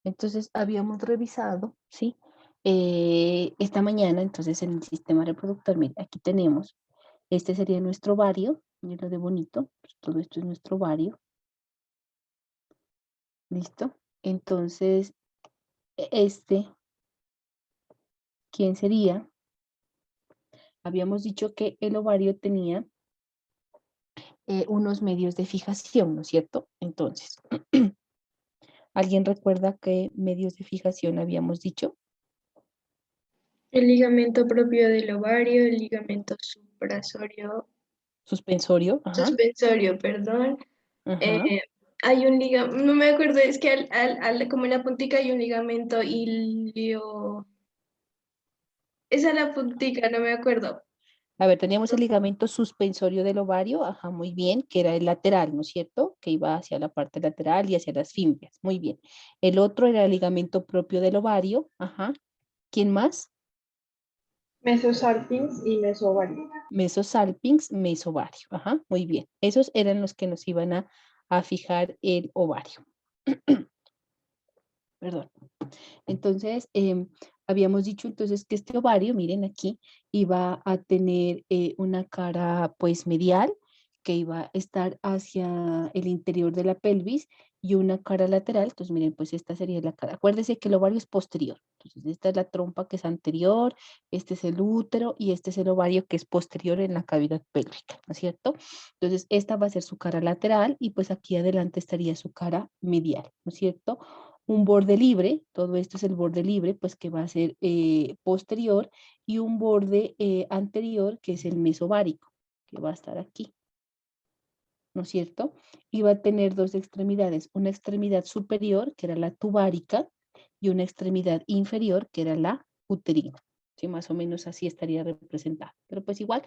Entonces, habíamos revisado, ¿sí? Esta mañana, entonces, en el sistema reproductor, mire, aquí tenemos, este sería nuestro ovario, mira de bonito, pues, todo esto es nuestro ovario, ¿listo? Entonces, ¿quién sería? Habíamos dicho que el ovario tenía unos medios de fijación, ¿no es cierto? Entonces, ¿alguien recuerda qué medios de fijación habíamos dicho? El ligamento propio del ovario, el ligamento suprasorio, Suspensorio, ajá, suspensorio, perdón. ajá. Eh, Hay un ligamento, no me acuerdo, es que como en la puntica hay un ligamento ilio. Esa es la puntica, no me acuerdo. A ver, teníamos el ligamento suspensorio del ovario, ajá, muy bien, que era el lateral, ¿no es cierto? Que iba hacia la parte lateral y hacia las fimbrias, muy bien. El otro era el ligamento propio del ovario, ajá. ¿Quién más? Mesosalpinx y mesovario. Mesosalpinx, mesovario, ajá, muy bien. Esos eran los que nos iban a fijar el ovario. Perdón. Entonces, habíamos dicho entonces que este ovario, miren aquí, iba a tener una cara pues medial, que iba a estar hacia el interior de la pelvis y una cara lateral. Entonces, miren, pues esta sería la cara. Acuérdense que el ovario es posterior. Entonces, esta es la trompa que es anterior, este es el útero y este es el ovario que es posterior en la cavidad pélvica, ¿no es cierto? Entonces, esta va a ser su cara lateral y pues aquí adelante estaría su cara medial, ¿no es cierto? Un borde libre, todo esto es el borde libre, pues que va a ser posterior, y un borde anterior, que es el mesovárico, que va a estar aquí, ¿no es cierto? Y va a tener dos extremidades, una extremidad superior, que era la tuvárica, y una extremidad inferior, que era la uterina. Sí, más o menos así estaría representada. Pero pues igual,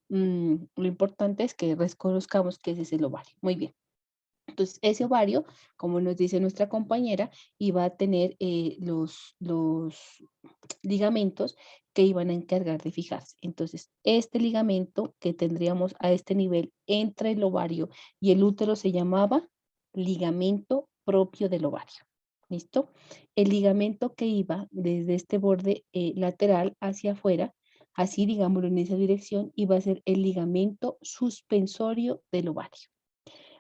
lo importante es que reconozcamos que ese es el ovario. Muy bien. Entonces, ese ovario, como nos dice nuestra compañera, iba a tener los ligamentos que iban a encargar de fijarse. Entonces, este ligamento que tendríamos a este nivel entre el ovario y el útero se llamaba ligamento propio del ovario. ¿Listo? El ligamento que iba desde este borde lateral hacia afuera, así digámoslo en esa dirección, iba a ser el ligamento suspensorio del ovario.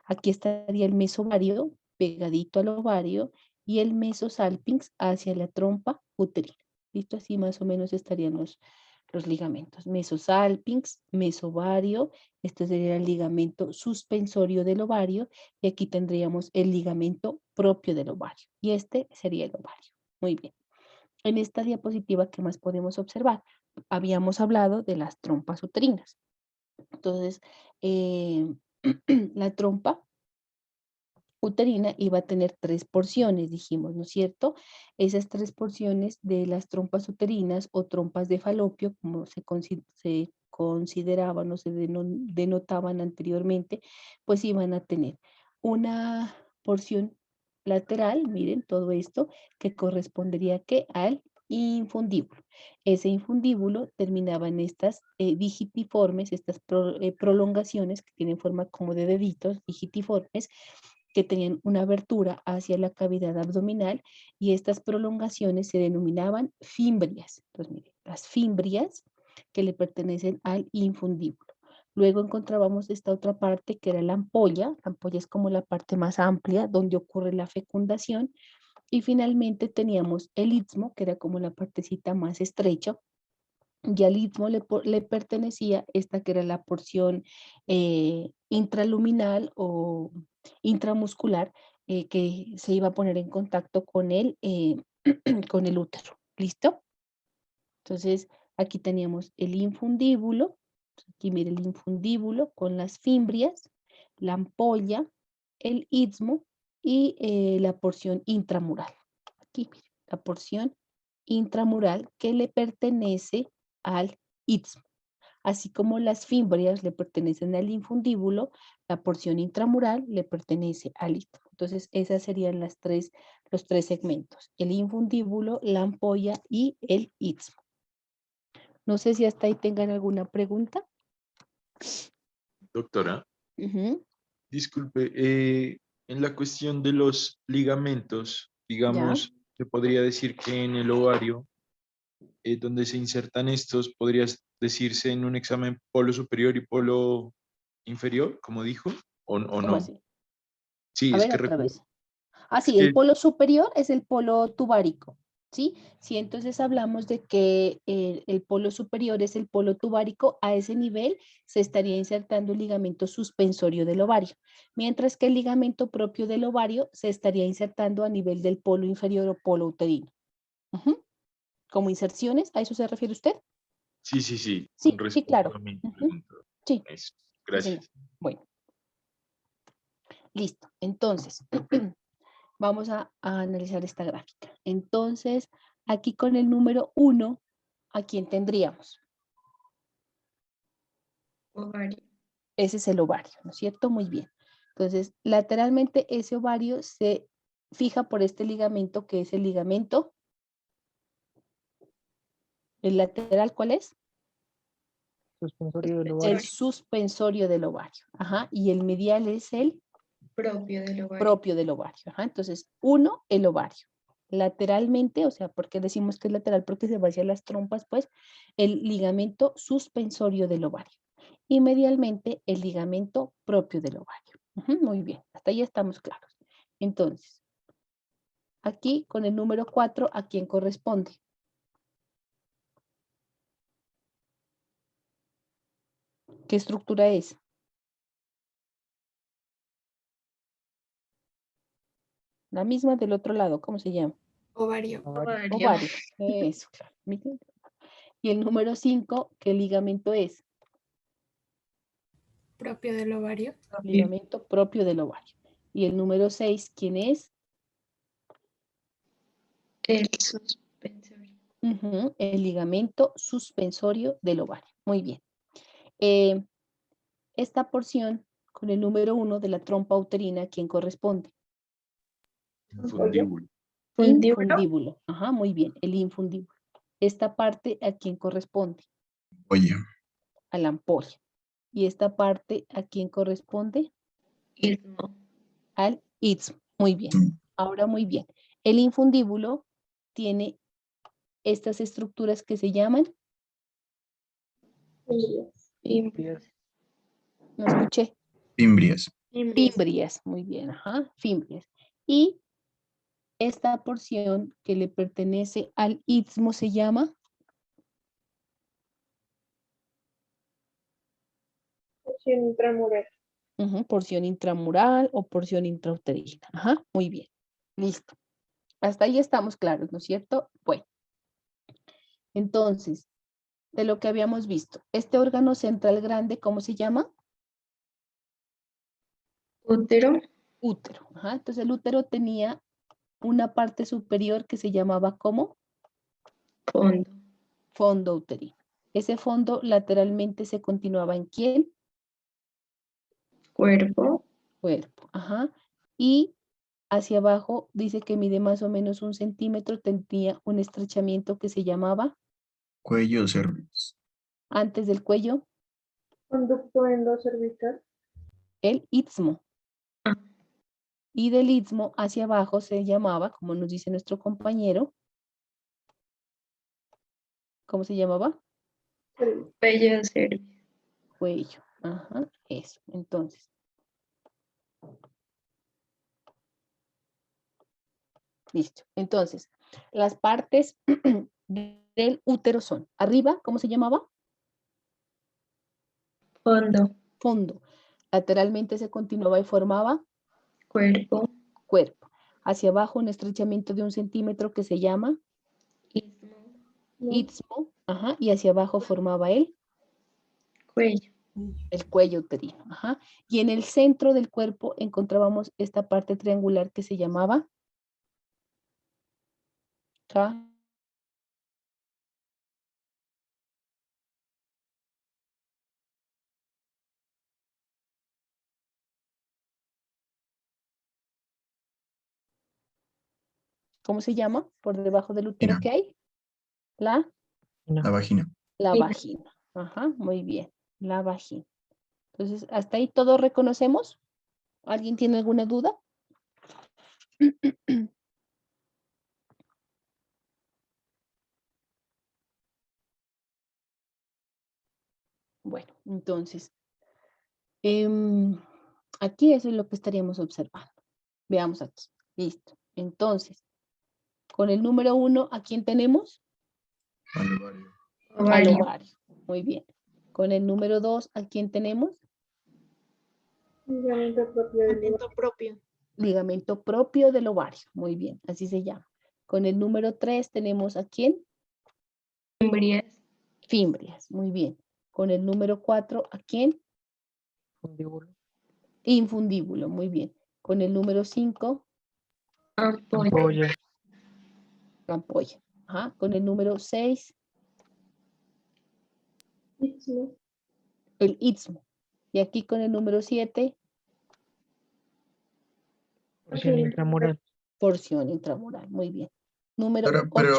Aquí estaría el mesovario pegadito al ovario y el mesosalpinx hacia la trompa uterina. ¿Listo? Así más o menos estarían los ligamentos. Mesosalpinx, mesovario, este sería el ligamento suspensorio del ovario y aquí tendríamos el ligamento propio del ovario. Y este sería el ovario. Muy bien. En esta diapositiva, ¿qué más podemos observar? Habíamos hablado de las trompas uterinas. Entonces, la trompa uterina iba a tener 3 porciones, dijimos, ¿no es cierto? Esas 3 porciones de las trompas uterinas o trompas de falopio, como se consideraban o se denotaban anteriormente, pues iban a tener una porción lateral, miren todo esto, que correspondería ¿qué? Al infundíbulo. Ese infundíbulo terminaba en estas digitiformes, estas prolongaciones que tienen forma como de deditos digitiformes, que tenían una abertura hacia la cavidad abdominal y estas prolongaciones se denominaban fimbrias. Entonces, mire, las fimbrias que le pertenecen al infundíbulo. Luego encontrábamos esta otra parte que era la ampolla. La ampolla es como la parte más amplia donde ocurre la fecundación. Y finalmente teníamos el istmo, que era como la partecita más estrecha. Y al istmo le pertenecía esta que era la porción intraluminal o intramuscular que se iba a poner en contacto con el útero. ¿Listo? Entonces, aquí teníamos el infundíbulo. Aquí mire el infundíbulo con las fimbrias, la ampolla, el istmo y la porción intramural. Aquí mire, la porción intramural que le pertenece al istmo. Así como las fimbrias le pertenecen al infundíbulo, la porción intramural le pertenece al istmo. Entonces, esas serían los tres segmentos: el infundíbulo, la ampolla y el istmo. No sé si hasta ahí tengan alguna pregunta. Doctora, Ujú. disculpe, en la cuestión de los ligamentos, Ya. digamos, se podría decir que en el ovario, donde se insertan estos, podría decirse en un examen polo superior y polo inferior, como dijo, o ¿Cómo no. así? Sí, A es ver, que otra recuerdo, vez. Ah, es sí, el que polo superior es el polo tubárico, ¿sí? Sí, entonces hablamos de que el polo superior es el polo tubárico, a ese nivel se estaría insertando el ligamento suspensorio del ovario, mientras que el ligamento propio del ovario se estaría insertando a nivel del polo inferior o polo uterino. Ujú. Como inserciones, ¿a eso se refiere usted? sí, sí, sí, Sí, sí, respondo claro. a mi Ujú. pregunta. Sí, Eso, sí, señor. gracias. Bueno, listo. Entonces, vamos a analizar esta gráfica. Entonces, aquí con el número 1, ¿a quién tendríamos? Ovario. Ese es el ovario, ¿no es cierto? Muy bien. Entonces, lateralmente ese ovario se fija por este ligamento, que es el ligamento. ¿El lateral cuál es? Suspensorio del El ovario. suspensorio del ovario. Ajá. Y el medial es el Propio del ovario. propio del ovario. Ajá. Entonces, 1, el ovario. Lateralmente, o sea, ¿por qué decimos que es lateral? Porque se va hacia las trompas, pues, el ligamento suspensorio del ovario. Y medialmente, el ligamento propio del ovario. Ujú, muy bien, hasta ahí estamos claros. Entonces, aquí con el número 4, ¿a quién corresponde? ¿Qué estructura es? La misma del otro lado, ¿cómo se llama? Ovario. Ovario. Ovario. Eso, claro. Y el número 5, ¿qué ligamento es? Propio del ovario. Ligamento propio del ovario. Y el número 6, ¿quién es? El suspensorio. Ujú, el ligamento suspensorio del ovario. Muy bien. Esta porción con el número 1 de la trompa uterina, ¿a quién corresponde? Infundíbulo. Infundíbulo. Ajá, muy bien, el infundíbulo. Esta parte, ¿a quién corresponde? Oye, A la ampolla. Y esta parte, ¿a quién corresponde? Istmo. Al istmo. Muy bien. Ahora muy bien. El infundíbulo tiene estas estructuras que se llaman, Fimbrias. no escuché, Fimbrias. fimbrias. Muy bien, ajá, fimbrias. Y esta porción que le pertenece al istmo se llama Porción intramural. porción intramural o porción intrauterina. Ajá, muy bien. Listo. Hasta ahí estamos claros, ¿no es cierto? Bueno, entonces, de lo que habíamos visto, este órgano central grande, ¿cómo se llama? Útero. Útero. Ajá, entonces el útero tenía una parte superior que se llamaba ¿cómo? Fondo. Fondo uterino. Ese fondo lateralmente se continuaba en quién? Cuerpo. Cuerpo. Ajá. Y hacia abajo dice que mide más o menos 1 centímetro, tenía un estrechamiento que se llamaba Cuello cervix. antes del cuello, Conducto endocervical. el istmo. Ah. Y del istmo hacia abajo se llamaba, como nos dice nuestro compañero, ¿cómo se llamaba? Cuello cervical. Cuello. Ajá, eso. Entonces, listo. Entonces, las partes del útero son, arriba, ¿cómo se llamaba? Fondo. Fondo. Lateralmente se continuaba y formaba Cuerpo. cuerpo. Hacia abajo un estrechamiento de 1 centímetro que se llama Istmo. istmo, ajá, y hacia abajo formaba Cuello. el cuello uterino, ajá. Y en el centro del cuerpo encontrábamos esta parte triangular que se llamaba ¿cómo se llama? Por debajo del útero Vagina. que hay. La La vagina. vagina. Ajá, muy bien. La vagina. Entonces, hasta ahí todo reconocemos. ¿Alguien tiene alguna duda? Bueno, entonces, aquí eso es lo que estaríamos observando. Veamos aquí. Listo. Entonces, con el número 1, ¿a quién tenemos? Al ovario. Al Ovario. ovario. Muy bien. Con el número 2, ¿a quién tenemos? Ligamento propio del Ligamento propio. Ligamento propio del ovario. Muy bien, así se llama. Con el número 3 tenemos ¿a quién? fimbrias. Fimbrias. Muy bien. Con el número 4, ¿a quién? Fundíbulo. Infundíbulo. Muy bien. Con el número 5, Ampolla. Ampolla. ampolla. Ajá. Con el número 6, el istmo. Y aquí con el número 7, Porción intramural. porción intramural. Muy bien. Número Ahora, 8, pero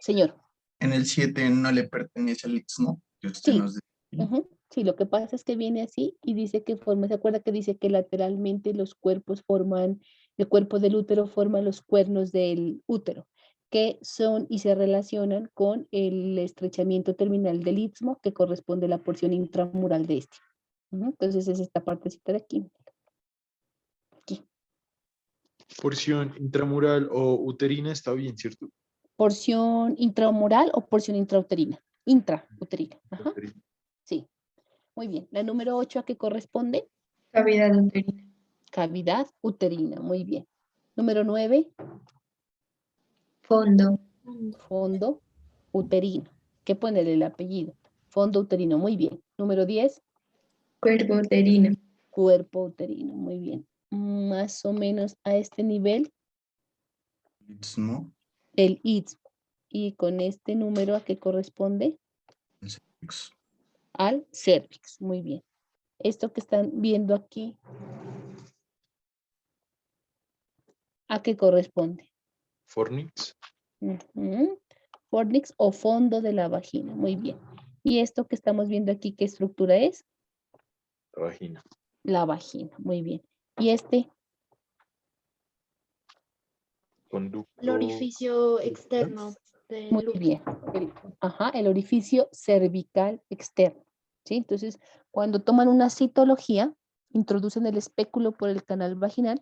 señor. en el 7 no le pertenece al istmo, que usted Sí. nos decía. Ujú. Sí, lo que pasa es que viene así y dice que forma, ¿se acuerda que dice que lateralmente los cuerpos forman, el cuerpo del útero forma los cuernos del útero, que son y se relacionan con el estrechamiento terminal del istmo, que corresponde a la porción intramural de este. Ujú. Entonces es esta partecita de aquí. Aquí. Porción intramural o uterina está bien, ¿cierto? Porción intramural o porción intrauterina. Intrauterina. Ajá. Uterina. Sí. Muy bien. La número 8, ¿a qué corresponde? Cavidad uterina. Cavidad uterina. Muy bien. Número 9, Fondo. fondo uterino. ¿Qué ponerle el apellido? Fondo uterino. Muy bien. Número 10, Cuerpo uterino. cuerpo uterino. Muy bien. Más o menos a este nivel, Istmo, el istmo. Y con este número, ¿a qué corresponde? el cervix. Al cervix. Muy bien. Esto que están viendo aquí, ¿a qué corresponde? Fornix, Ujú. Fornix o fondo de la vagina. Muy bien. Y esto que estamos viendo aquí, ¿qué estructura es? la vagina. La vagina. Muy bien. Y este, Conducto. El orificio externo del muy útero. bien. El orificio cervical externo. ¿Sí? Entonces, cuando toman una citología, introducen el espéculo por el canal vaginal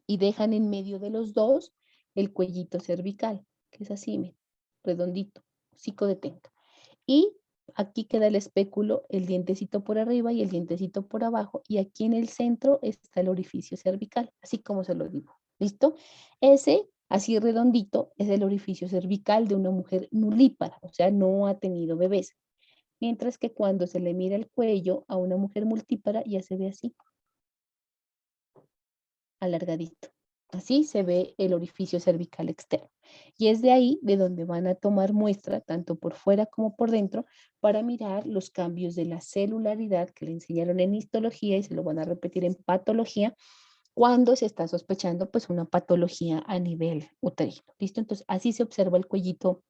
y dejan en medio de los dos el cuellito cervical, que es así, miren, redondito, hocico de tenca. Y aquí queda el espéculo, el dientecito por arriba y el dientecito por abajo, y aquí en el centro está el orificio cervical, así como se lo digo. ¿Listo? Ese, así redondito, es el orificio cervical de una mujer nulípara, o sea, no ha tenido bebés. Mientras que cuando se le mira el cuello a una mujer multípara, ya se ve así, alargadito. Así se ve el orificio cervical externo. Y es de ahí de donde van a tomar muestra, tanto por fuera como por dentro, para mirar los cambios de la celularidad que le enseñaron en histología y se lo van a repetir en patología cuando se está sospechando pues una patología a nivel uterino. ¿Listo? Entonces así se observa el cuellito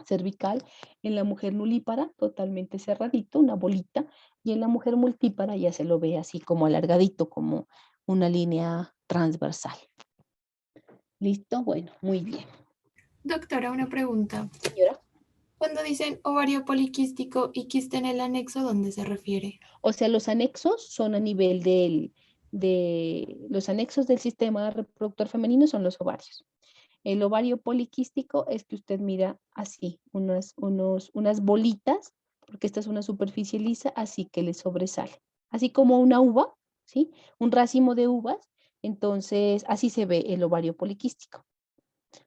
cervical en la mujer nulípara, totalmente cerradito, una bolita, y en la mujer multípara ya se lo ve así como alargadito, como una línea transversal. ¿Listo? Bueno, muy bien. Doctora, una pregunta. Señora. Cuando dicen ovario poliquístico y quiste en el anexo, ¿dónde se refiere? O sea, los anexos son a nivel los anexos del sistema reproductor femenino son los ovarios. El ovario poliquístico es que usted mira así, unas bolitas, porque esta es una superficie lisa, así que le sobresale. Así como una uva, ¿sí? Un racimo de uvas, entonces así se ve el ovario poliquístico.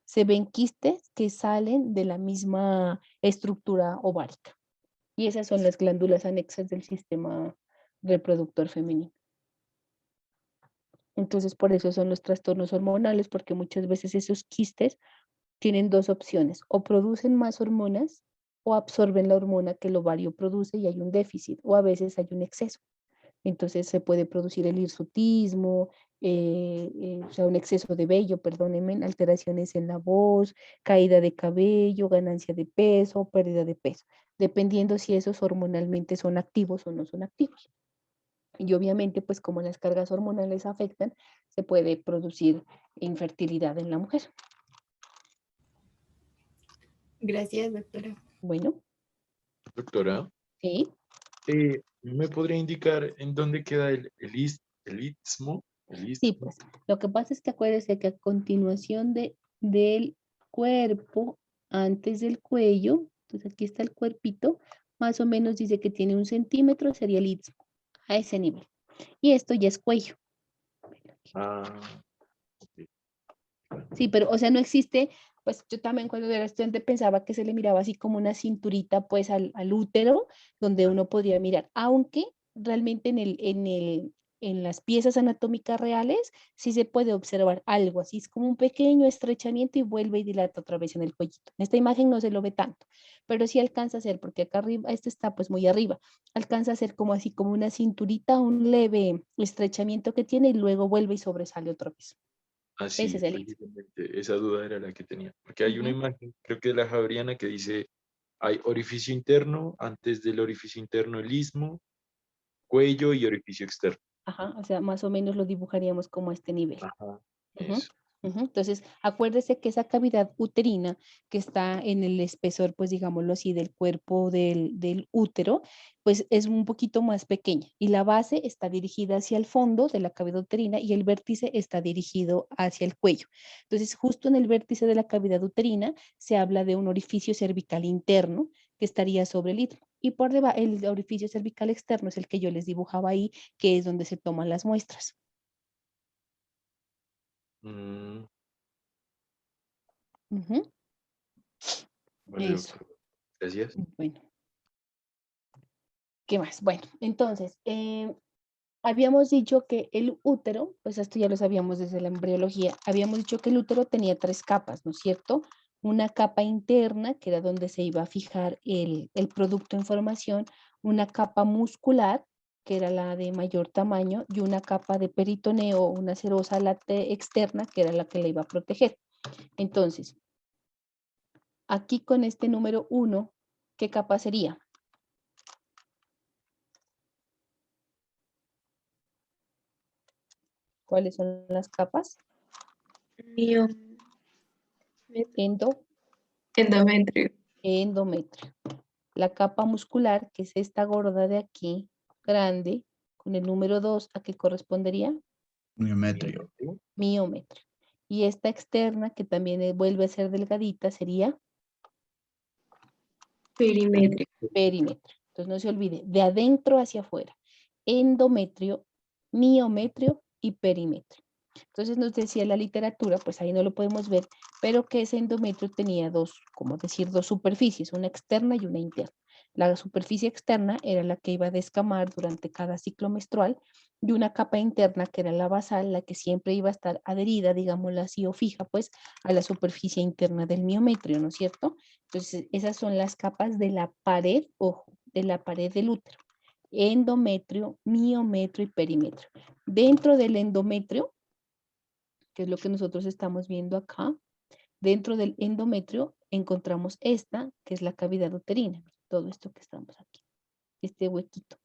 Se ven quistes que salen de la misma estructura ovárica. Y esas son las glándulas anexas del sistema reproductor femenino. Entonces, por eso son los trastornos hormonales, porque muchas veces esos quistes tienen dos opciones, o producen más hormonas o absorben la hormona que el ovario produce y hay un déficit, o a veces hay un exceso. Entonces se puede producir el hirsutismo, o sea, un exceso de vello, perdónenme, alteraciones en la voz, caída de cabello, ganancia de peso, pérdida de peso, dependiendo si esos hormonalmente son activos o no son activos. Y obviamente, pues como las cargas hormonales afectan, se puede producir infertilidad en la mujer. Gracias, doctora. Bueno, Doctora, sí. ¿Me podría indicar en dónde queda el istmo? El Sí, istmo. pues lo que pasa es que acuérdese que a continuación del cuerpo, antes del cuello, entonces aquí está el cuerpito, más o menos dice que tiene 1 centímetro, sería el istmo, a ese nivel. Y esto ya es cuello. Ah, ok. Sí, pero o sea, no existe, pues yo también cuando era estudiante pensaba que se le miraba así como una cinturita pues al útero, donde uno podría mirar, aunque realmente en las piezas anatómicas reales sí se puede observar algo, así es como un pequeño estrechamiento y vuelve y dilata otra vez en el cuellito. En esta imagen no se lo ve tanto, pero sí alcanza a ser, porque acá arriba, este está pues muy arriba, alcanza a ser como así como una cinturita, un leve estrechamiento que tiene y luego vuelve y sobresale otra vez. Ese Así, es el istmo. precisamente, esa duda era la que tenía. Porque hay una Ujú. imagen, creo que de la Javeriana, que dice, hay orificio interno, antes del orificio interno el istmo, cuello y orificio externo. Ajá, o sea, más o menos lo dibujaríamos como a este nivel. Ajá, Ujú, eso. ujú. Entonces, acuérdese que esa cavidad uterina que está en el espesor, pues digámoslo así, del cuerpo del útero, pues es un poquito más pequeña y la base está dirigida hacia el fondo de la cavidad uterina y el vértice está dirigido hacia el cuello. Entonces, justo en el vértice de la cavidad uterina se habla de un orificio cervical interno que estaría sobre el istmo. Y por debajo, el orificio cervical externo es el que yo les dibujaba ahí, que es donde se toman las muestras. Mm, Ujú, vale, eso. doctor. Gracias. Bueno, ¿qué más? Bueno, entonces, habíamos dicho que el útero, pues esto ya lo sabíamos desde la embriología, habíamos dicho que el útero tenía 3 capas, ¿no es cierto? Una capa interna, que era donde se iba a fijar el producto en formación, una capa muscular, que era la de mayor tamaño, y una capa de peritoneo, una serosa externa, que era la que le iba a proteger. Entonces, aquí con este número 1, ¿qué capa sería? ¿Cuáles son las capas? Mío, Endo, endometrio. endometrio. La capa muscular, que es esta gorda de aquí, grande, con el número 2, ¿a qué correspondería? Miometrio. Miometrio. Y esta externa, que también vuelve a ser delgadita, sería Perimetrio. perímetro. Entonces no se olvide, de adentro hacia afuera, endometrio, miometrio y perímetro. Entonces nos decía la literatura, pues ahí no lo podemos ver, pero que ese endometrio tenía como decir, dos superficies, una externa y una interna. La superficie externa era la que iba a descamar durante cada ciclo menstrual y una capa interna que era la basal, la que siempre iba a estar adherida, digámoslo así, o fija, pues, a la superficie interna del miometrio, ¿no es cierto? Entonces, esas son las capas de la pared, ojo, de la pared del útero. Endometrio, miometrio y perimetrio. Dentro del endometrio, que es lo que nosotros estamos viendo acá, dentro del endometrio encontramos esta, que es la cavidad uterina. Todo esto que estamos aquí, este huequito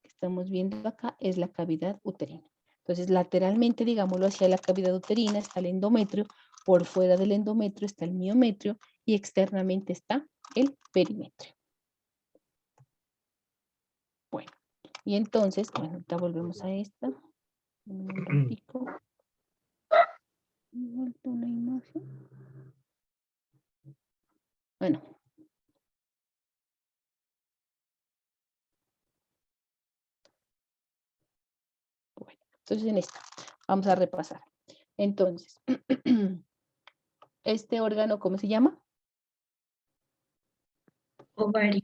que estamos viendo acá es la cavidad uterina. Entonces, lateralmente, digámoslo, hacia la cavidad uterina está el endometrio, por fuera del endometrio está el miometrio y externamente está el perimetrio. Bueno, y entonces, bueno, ahorita volvemos a esta. Un ratico. Me falta una imagen. Bueno. Bueno, entonces en esta vamos a repasar. Entonces, este órgano, ¿cómo se llama? Ovario.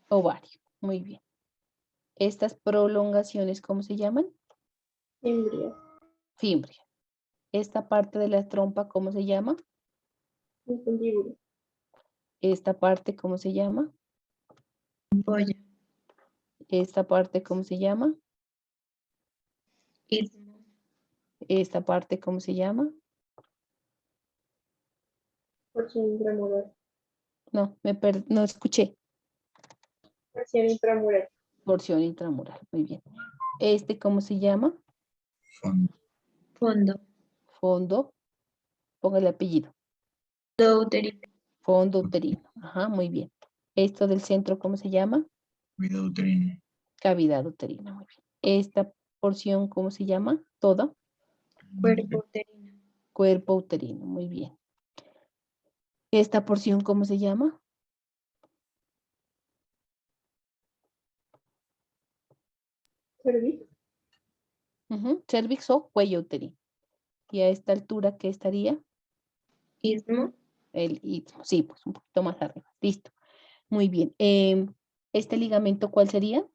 Ovario. Muy bien. Estas prolongaciones, ¿cómo se llaman? Embrio. Fimbria. Esta parte de la trompa, ¿cómo se llama? Infundíbulo. Esta parte, ¿cómo se llama? Ampolla. Esta parte, ¿cómo se llama? Istmo. Esta parte, ¿cómo se llama? Porción intramural. No, no escuché. Porción intramural. Porción intramural. Muy bien. Este, ¿cómo se llama? Fondo. Fondo. Fondo. Ponga el apellido. Fondo uterino. Fondo uterino. Ajá, muy bien. Esto del centro, ¿cómo se llama? Vida uterina. Cavidad uterina, muy bien. Esta porción, ¿cómo se llama? Toda. Cuerpo uterino. Cuerpo uterino, muy bien. Esta porción, ¿cómo se llama? Cervix. Cervix o cuello uterino. Y a esta altura, ¿qué estaría? Istmo. El istmo. Sí, pues un poquito más arriba. Listo. Muy bien. ¿Este ligamento cuál sería?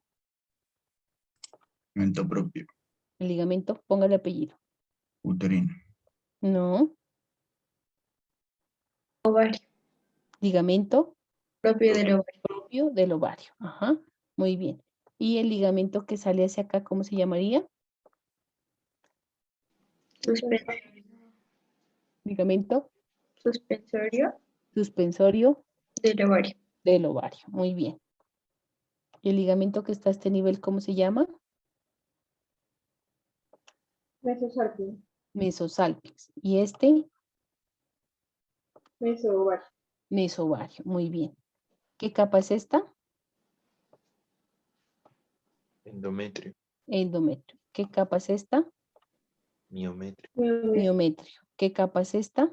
Ligamento propio. El ligamento, póngale apellido. Uterino. No. Ovario. Ligamento Propio del ovario. propio del ovario. Ajá. Muy bien. ¿Y el ligamento que sale hacia acá, cómo se llamaría? Ligamento Suspensorio suspensorio del ovario. del ovario. Muy bien. ¿Y el ligamento que está a este nivel, cómo se llama? Mesosalpingo. Mesosalpinx. ¿Y este? Mesovario. Mesovario. Muy bien. ¿Qué capa es esta? Endometrio, Endometrio. ¿Qué capa es esta? miometrio, Miometrio. ¿Qué capa es esta?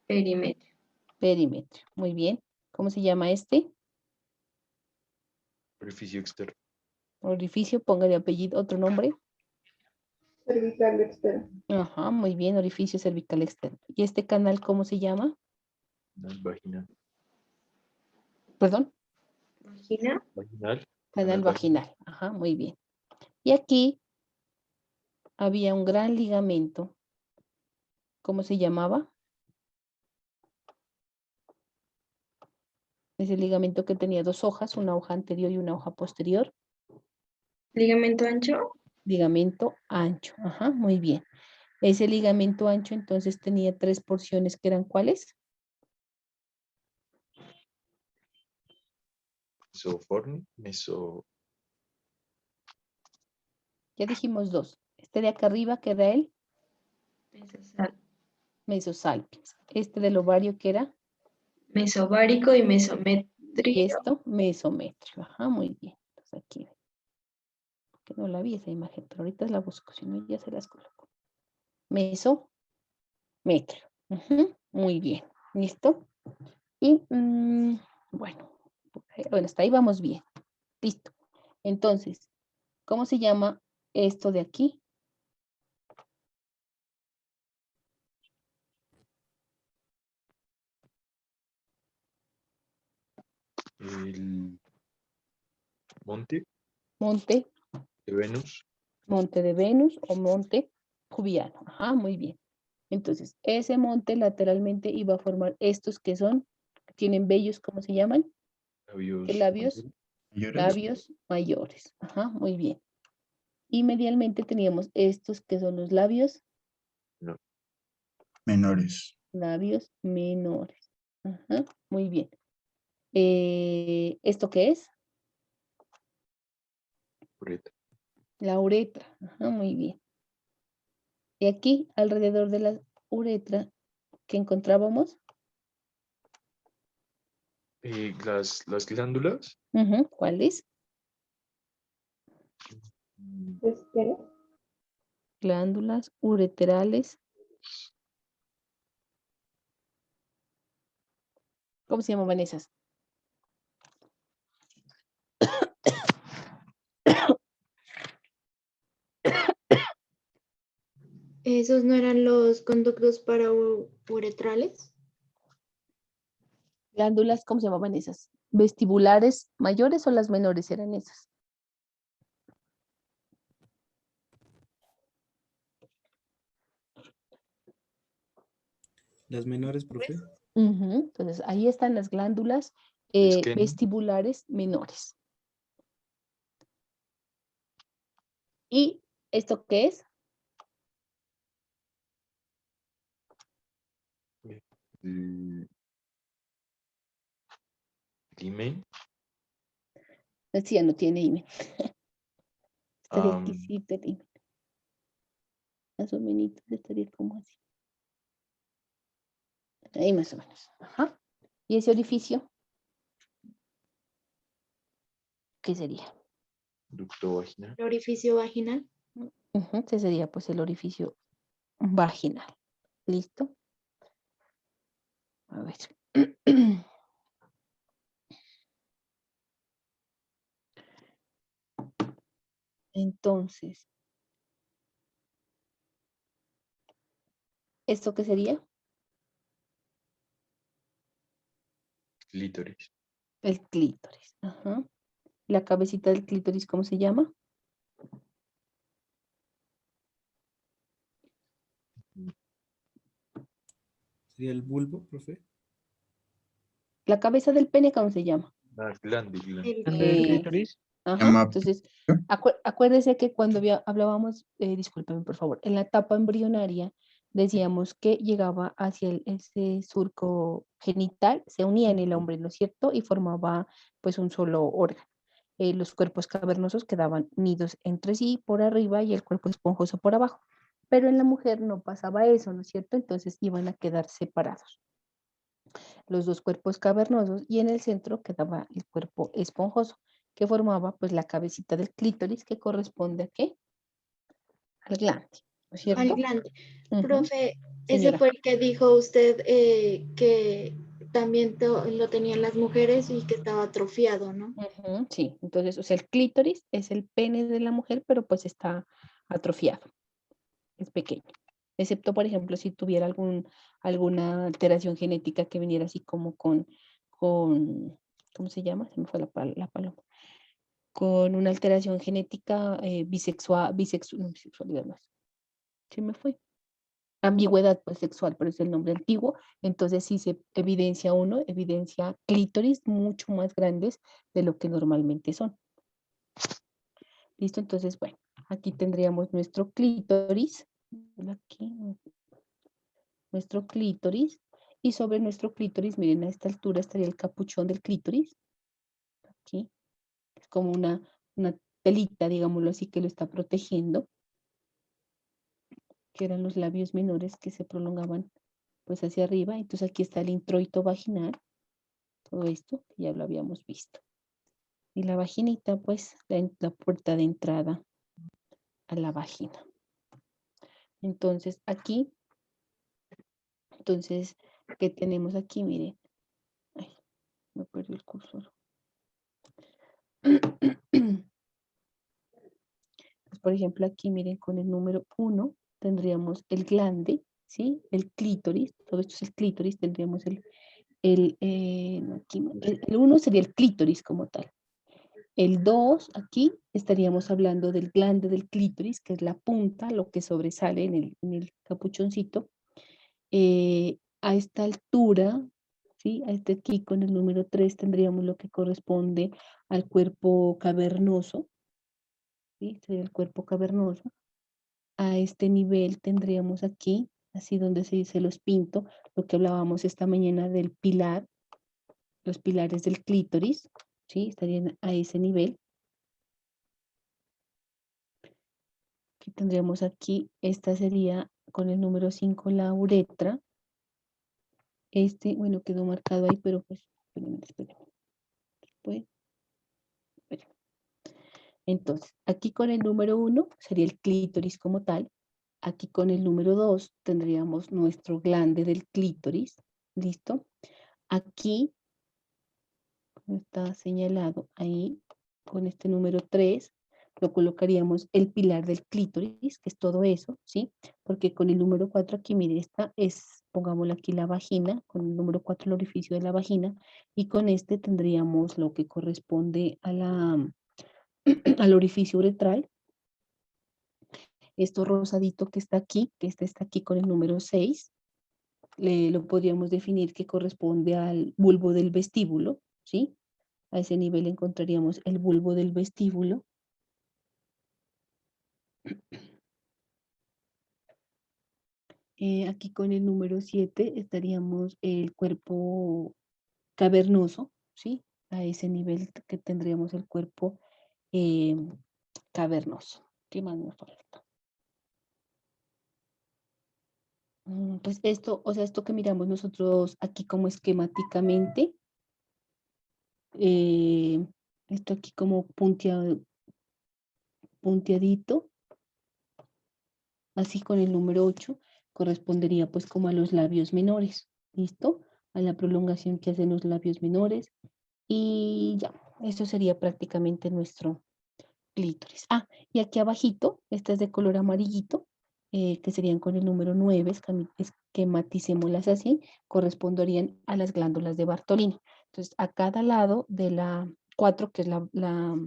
Perimetrio. Perimetrio. Muy bien. ¿Cómo se llama este? orificio externo, Orificio, póngale apellido, otro nombre. Cervical externo. Ajá, muy bien, orificio cervical externo. ¿Y este canal cómo se llama? vaginal, Perdón, Vagina. vaginal, canal vaginal. Ajá, muy bien. Y aquí había un gran ligamento. ¿Cómo se llamaba? Ese ligamento que tenía dos hojas, una hoja anterior y una hoja posterior. Ligamento ancho. Ligamento ancho. Ajá, muy bien. Ese ligamento ancho entonces tenía tres porciones que eran ¿cuáles? mesoforme, meso, Ya dijimos dos. Este de acá arriba que era el Mesosal. mesosalpinx. Este del ovario que era Mesovárico y y mesometrio. esto mesometrio. Ajá, muy bien. Entonces aquí, que no la vi esa imagen, pero ahorita la busco, si no ya se las coloco. Mesometrio. Ujú, muy bien. ¿Listo? Y bueno, bueno, hasta ahí vamos bien. Listo. Entonces, ¿cómo se llama esto de aquí? el monte Monte, de Venus, monte de Venus o monte Juliano. Ajá, muy bien. Entonces, ese monte lateralmente iba a formar estos que son, que tienen vellos, ¿cómo se llaman? ¿Qué labios labios? Mayores. Labios mayores. Ajá, muy bien. Y medialmente teníamos estos que son los labios, Menores. labios menores. Ajá, muy bien. ¿Esto qué es? uretra, La uretra. Ajá, muy bien. Y aquí, alrededor de la uretra, ¿qué encontrábamos? las glándulas, Ujú, ¿cuáles? mm, Glándulas ureterales. ¿Cómo se llamaban esas? ¿Esos no eran los conductos para uretrales? Glándulas, ¿cómo se llamaban esas? ¿Vestibulares mayores o las menores eran esas? Las menores, profe. Ujú, entonces, ahí están las glándulas es que vestibulares menores. ¿Y esto qué es? el himen, Sí, ya no tiene himen. Estaría am, aquí, sí, el himen. Más o menos estaría como así. Ahí más o menos. Ajá. ¿Y ese orificio? ¿qué sería? Ducto vaginal. El orificio vaginal. Ujú, ese sería pues el orificio vaginal. ¿Listo? A ver. Entonces, ¿esto qué sería? Clítoris. El clítoris. Ajá. La cabecita del clítoris, ¿cómo se llama? ¿Sería el bulbo, profe? La cabeza del pene, ¿cómo se llama? La glándula. El ¿Grande del Eh, clítoris? Ajá. Llama- Entonces, acuérdese que cuando hablábamos, discúlpeme por favor, en la etapa embrionaria decíamos que llegaba hacia ese surco genital, se unía en el hombre, ¿no es cierto? Y formaba pues un solo órgano. Los cuerpos cavernosos quedaban unidos entre sí por arriba y el cuerpo esponjoso por abajo. Pero en la mujer no pasaba eso, ¿no es cierto? Entonces iban a quedar separados los dos cuerpos cavernosos y en el centro quedaba el cuerpo esponjoso que formaba pues la cabecita del clítoris que corresponde a qué? Al glande, ¿no es al cierto? glande. Ujú, Profe, ese señora. fue el que dijo usted que también lo tenían las mujeres y que estaba atrofiado, ¿no? Ujú, sí, entonces, o sea, el clítoris es el pene de la mujer, pero pues está atrofiado, es pequeño. Excepto, por ejemplo, si tuviera alguna alteración genética que viniera así como con ¿cómo se llama? Se me fue la paloma. Con una alteración genética no, bisexualidad no es, se me fue. Ambigüedad pues, sexual, pero es el nombre antiguo. Entonces, si se evidencia uno, evidencia clítoris mucho más grandes de lo que normalmente son. ¿Listo? Entonces, bueno, aquí tendríamos nuestro clítoris. Aquí, nuestro clítoris. Y sobre nuestro clítoris, miren, a esta altura estaría el capuchón del clítoris. Aquí. Es como una telita, digámoslo así, que lo está protegiendo, que eran los labios menores que se prolongaban pues hacia arriba. Entonces aquí está el introito vaginal, todo esto que ya lo habíamos visto. Y la vaginita, pues la puerta de entrada a la vagina. Entonces aquí, ¿qué tenemos aquí? Miren. Ay, me perdí el cursor. Pues, por ejemplo, aquí miren con el número 1 tendríamos el glande, ¿sí? El clítoris, todo esto es el clítoris, tendríamos el 1 sería el clítoris como tal. El 2, aquí estaríamos hablando del glande del clítoris, que es la punta, lo que sobresale en el capuchoncito. A esta altura, ¿sí? A este aquí con el número 3 tendríamos lo que corresponde al cuerpo cavernoso, ¿sí? Sería el cuerpo cavernoso. A este nivel tendríamos aquí, así donde se dice los pinto, lo que hablábamos esta mañana del pilar, los pilares del clítoris, ¿sí? Estarían a ese nivel. Que tendríamos aquí, esta sería con el número 5 la uretra. Bueno, quedó marcado ahí, pero pues, espérenme. Pues, espérenme. Entonces, aquí con el número 1 sería el clítoris como tal. Aquí con el número 2 tendríamos nuestro glande del clítoris. ¿Listo? Aquí está señalado ahí con este número 3 lo colocaríamos el pilar del clítoris, que es todo eso, ¿sí? Porque con el número 4 aquí, mire, esta es, pongámosle aquí la vagina, con el número 4 el orificio de la vagina, y con este tendríamos lo que corresponde al orificio uretral. Esto rosadito que está aquí, que este está aquí con el número 6, lo podríamos definir que corresponde al bulbo del vestíbulo, ¿sí? A ese nivel encontraríamos el bulbo del vestíbulo. Aquí con el número 7 estaríamos el cuerpo cavernoso, ¿sí? A ese nivel que tendríamos el cuerpo cavernoso. ¿Qué más me falta? Pues esto, o sea, esto que miramos nosotros aquí como esquemáticamente, Esto aquí como punteadito, así con el número 8, correspondería pues como a los labios menores, ¿listo? A la prolongación que hacen los labios menores. Y ya, eso sería prácticamente nuestro clítoris. Ah, y aquí abajito, esta es de color amarillito, que serían con el número 9, esquematicémoslas así, corresponderían a las glándulas de Bartolini. Entonces, a cada lado de la 4, que es la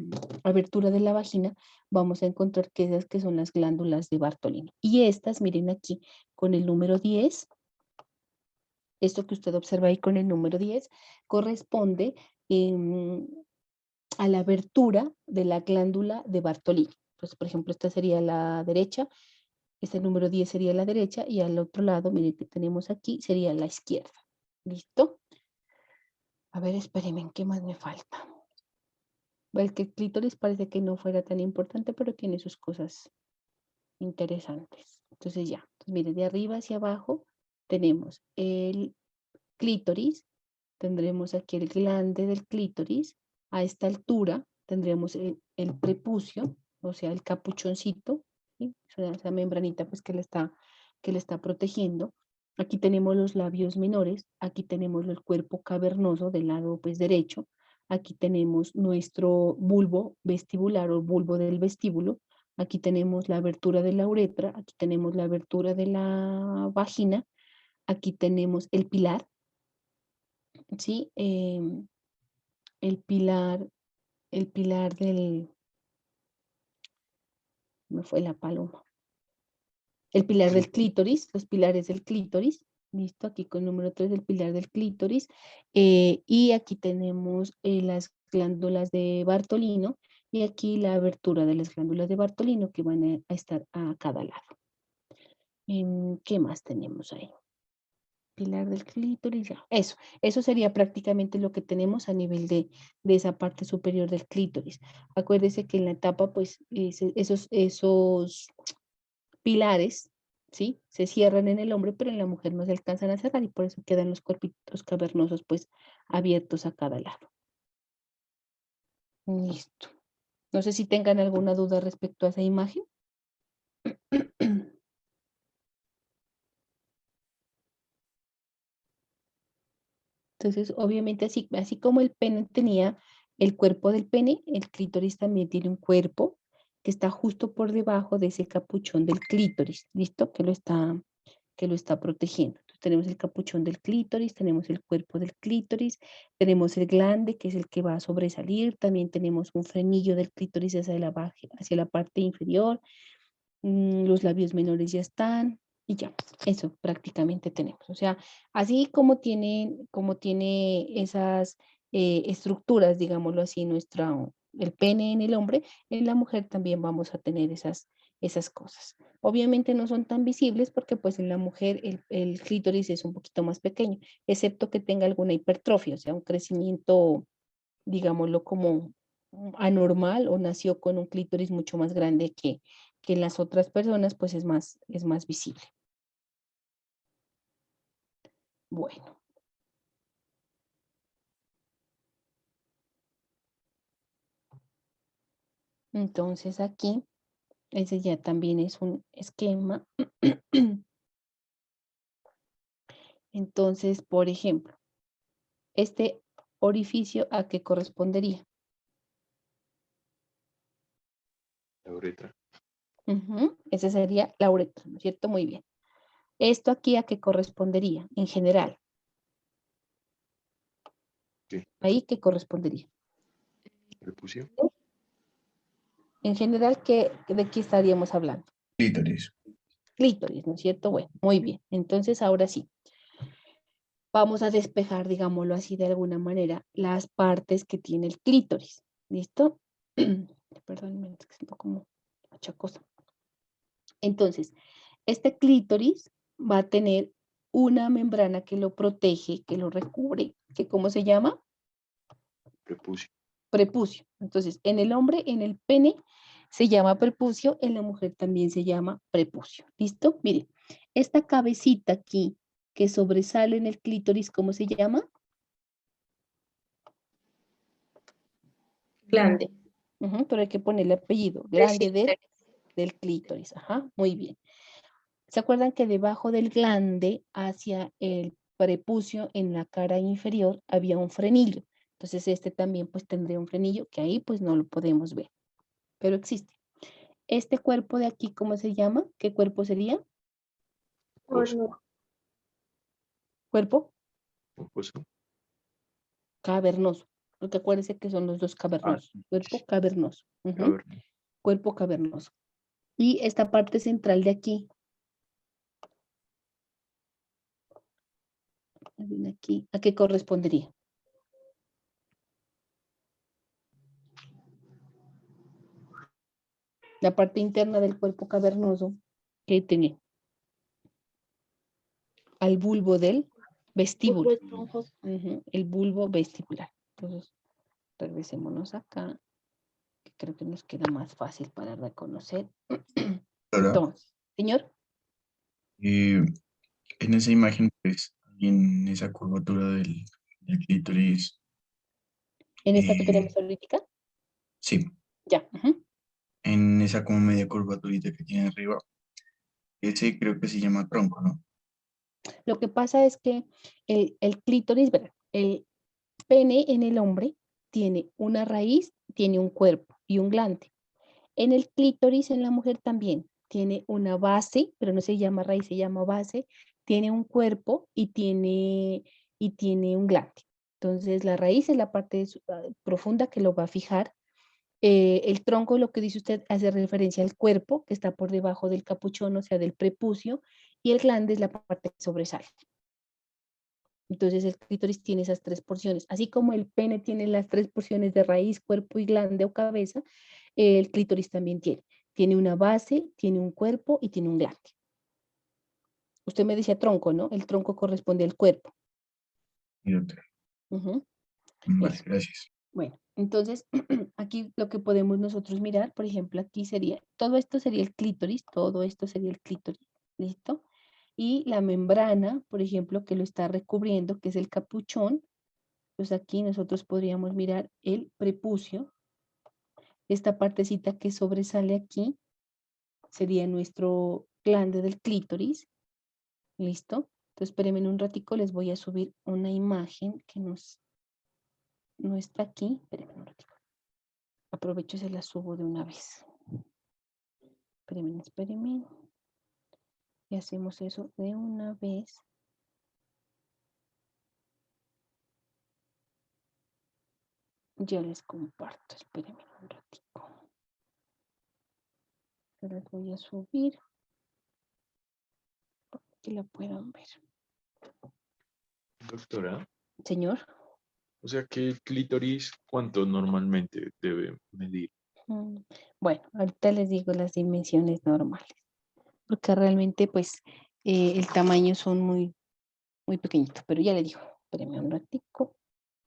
abertura de la vagina, vamos a encontrar que esas que son las glándulas de Bartolini. Y estas, miren aquí, con el número 10, esto que usted observa ahí con el número 10, corresponde a la abertura de la glándula de Bartolini. Entonces, por ejemplo, esta sería la derecha, este número 10 sería la derecha y al otro lado, miren que tenemos aquí, sería la izquierda. ¿Listo? A ver, espérenme, ¿qué más me falta? El que el clítoris parece que no fuera tan importante, pero tiene sus cosas interesantes. Entonces ya, entonces, miren, de arriba hacia abajo tenemos el clítoris, tendremos aquí el glande del clítoris, a esta altura tendremos el prepucio, o sea, el capuchoncito, ¿sí? Esa membranita pues que le está protegiendo. Aquí tenemos los labios menores, aquí tenemos el cuerpo cavernoso del lado pues derecho, aquí tenemos nuestro bulbo vestibular o bulbo del vestíbulo, aquí tenemos la abertura de la uretra, aquí tenemos la abertura de la vagina, aquí tenemos el pilar, ¿sí? El pilar, el pilar del, me fue la paloma, el pilar del clítoris, los pilares del clítoris, listo, aquí con el número 3 el pilar del clítoris, y aquí tenemos las glándulas de Bartolino, y aquí la abertura de las glándulas de Bartolino que van a estar a cada lado. ¿Qué más tenemos ahí? Pilar del clítoris, ya. Eso sería prácticamente lo que tenemos a nivel de esa parte superior del clítoris. Acuérdese que en la etapa, pues, esos pilares, ¿sí? Se cierran en el hombre, pero en la mujer no se alcanzan a cerrar y por eso quedan los cuerpitos cavernosos, pues, abiertos a cada lado. Listo. No sé si tengan alguna duda respecto a esa imagen. Entonces, obviamente, así como el pene tenía el cuerpo del pene, el clítoris también tiene un cuerpo que está justo por debajo de ese capuchón del clítoris, ¿listo? Que lo está protegiendo. Entonces, tenemos el capuchón del clítoris, tenemos el cuerpo del clítoris, tenemos el glande, que es el que va a sobresalir, también tenemos un frenillo del clítoris hacia la parte inferior, los labios menores ya están, y ya, eso prácticamente tenemos. O sea, así como tiene esas estructuras, digámoslo así, el pene en el hombre, en la mujer también vamos a tener esas cosas. Obviamente no son tan visibles porque pues en la mujer el clítoris es un poquito más pequeño, excepto que tenga alguna hipertrofia, o sea, un crecimiento, digámoslo como anormal o nació con un clítoris mucho más grande que en las otras personas, pues es más visible. Bueno. Entonces aquí, ese ya también es un esquema. Entonces, por ejemplo, este orificio, ¿a qué correspondería? La uretra. Esa sería la uretra, ¿no es cierto? Muy bien. ¿Esto aquí a qué correspondería en general? ¿Qué? ¿Ahí qué correspondería? Prepucio. En general, ¿de qué estaríamos hablando? Clítoris. Clítoris, ¿no es cierto? Bueno, muy bien. Entonces, ahora sí, vamos a despejar, digámoslo así de alguna manera, las partes que tiene el clítoris. ¿Listo? Perdón, es que siento como achacosa. Entonces, este clítoris va a tener una membrana que lo protege, que lo recubre, que ¿cómo se llama? Prepucio. Prepucio. Entonces, en el hombre, en el pene, se llama prepucio, en la mujer también se llama prepucio. ¿Listo? Miren, esta cabecita aquí que sobresale en el clítoris, ¿cómo se llama? glande. Ujú, pero hay que ponerle apellido. Del Glande clítoris. del clítoris. Ajá, muy bien. ¿Se acuerdan que debajo del glande, hacia el prepucio, en la cara inferior, había un frenillo? Entonces este también pues tendría un frenillo que ahí pues no lo podemos ver, pero existe. Este cuerpo de aquí, ¿cómo se llama? ¿Qué cuerpo sería? Horno. Cuerpo Mucoso. cavernoso. Porque acuérdense que son los dos cavernosos. Cuerpo cavernoso. Ujú, Cavernoso. cuerpo cavernoso. Y esta parte central de aquí. Aquí, ¿a qué correspondería? La parte interna del cuerpo cavernoso que tiene al bulbo del vestíbulo. Bulbo esponjoso. Ujú, el bulbo vestibular. Entonces, regresémonos acá, que creo que nos queda más fácil para reconocer. Doctora, Entonces, señor, eh, en esa imagen, pues, en esa curvatura del clítoris, en esta que eh, tenemos ahorita, sí, ya. Ujú. en esa como media curvaturita que tiene arriba, ese creo que se llama tronco, ¿no? Lo que pasa es que el clítoris, ¿verdad? El pene en el hombre tiene una raíz, tiene un cuerpo y un glande. En el clítoris en la mujer también tiene una base, pero no se llama raíz, se llama base, tiene un cuerpo y tiene un glande. Entonces la raíz es la parte profunda que lo va a fijar. El tronco, lo que dice usted, hace referencia al cuerpo que está por debajo del capuchón, o sea, del prepucio, y el glande es la parte que sobresale. Entonces el clítoris tiene esas tres porciones. Así como el pene tiene las tres porciones de raíz, cuerpo y glande o cabeza, el clítoris también tiene. Tiene una base, tiene un cuerpo y tiene un glande. Usted me decía tronco, ¿no? El tronco corresponde al cuerpo. Y doctora, Ujú, vale, eso. gracias. Bueno, entonces aquí lo que podemos nosotros mirar, por ejemplo, aquí sería, todo esto sería el clítoris, todo esto sería el clítoris, ¿listo? Y la membrana, por ejemplo, que lo está recubriendo, que es el capuchón, pues aquí nosotros podríamos mirar el prepucio. Esta partecita que sobresale aquí sería nuestro glande del clítoris. ¿Listo? Entonces, espérenme un ratico, les voy a subir una imagen que no está aquí. Espérenme un ratico. Aprovecho y se la subo de una vez. Espérenme. Y hacemos eso de una vez. Ya les comparto. Espérenme un ratico. Se las voy a subir para que la puedan ver. Doctora, Señor. o sea que el clítoris, ¿cuánto normalmente debe medir? Bueno, ahorita les digo las dimensiones normales, porque realmente pues el tamaño son muy pequeñitos, pero ya le digo, espérenme un ratico,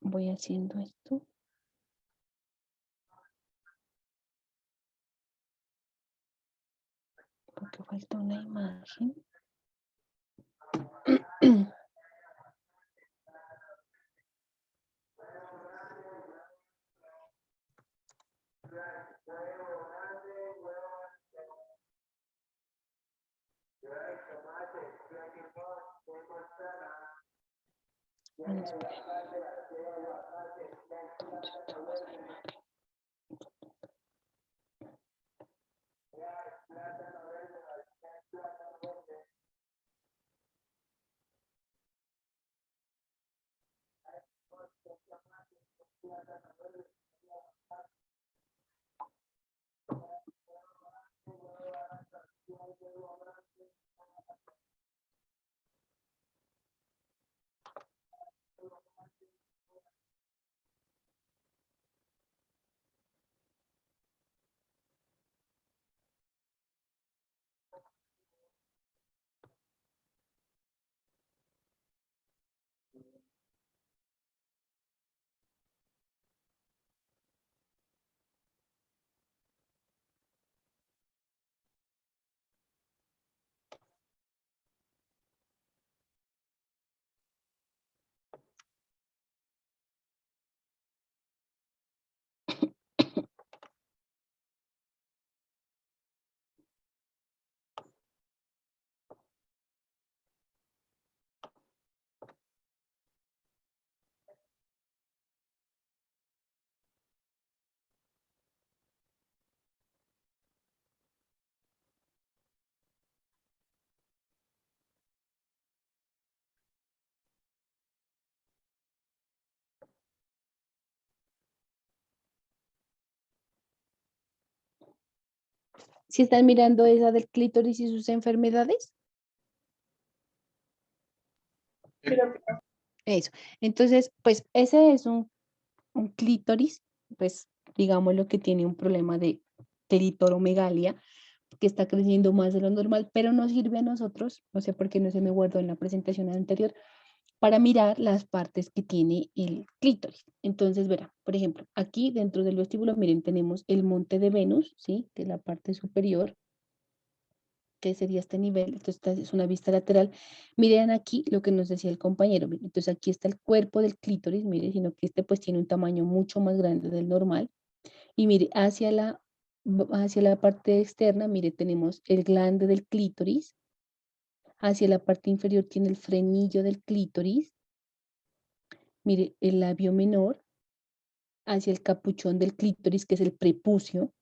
voy haciendo esto. Porque falta una imagen. Bueno, esperen. ¿Dónde estaba esa imagen? ¿Si están mirando esa del clítoris y sus enfermedades? Eso. Entonces, pues ese es un clítoris, pues digamos lo que tiene un problema de clitoromegalia, que está creciendo más de lo normal, pero nos sirve a nosotros, no sé por qué no se me guardó en la presentación anterior, para mirar las partes que tiene el clítoris. Entonces, verá, por ejemplo, aquí dentro del vestíbulo, miren, tenemos el monte de Venus, ¿sí? Que es la parte superior, que sería este nivel. Entonces, esta es una vista lateral. Miren aquí lo que nos decía el compañero. Miren, entonces, aquí está el cuerpo del clítoris, miren, sino que este pues tiene un tamaño mucho más grande del normal. Y mire, hacia la parte externa, mire, tenemos el glande del clítoris. Hacia la parte inferior tiene el frenillo del clítoris. Mire, el labio menor. Hacia el capuchón del clítoris, que es el prepucio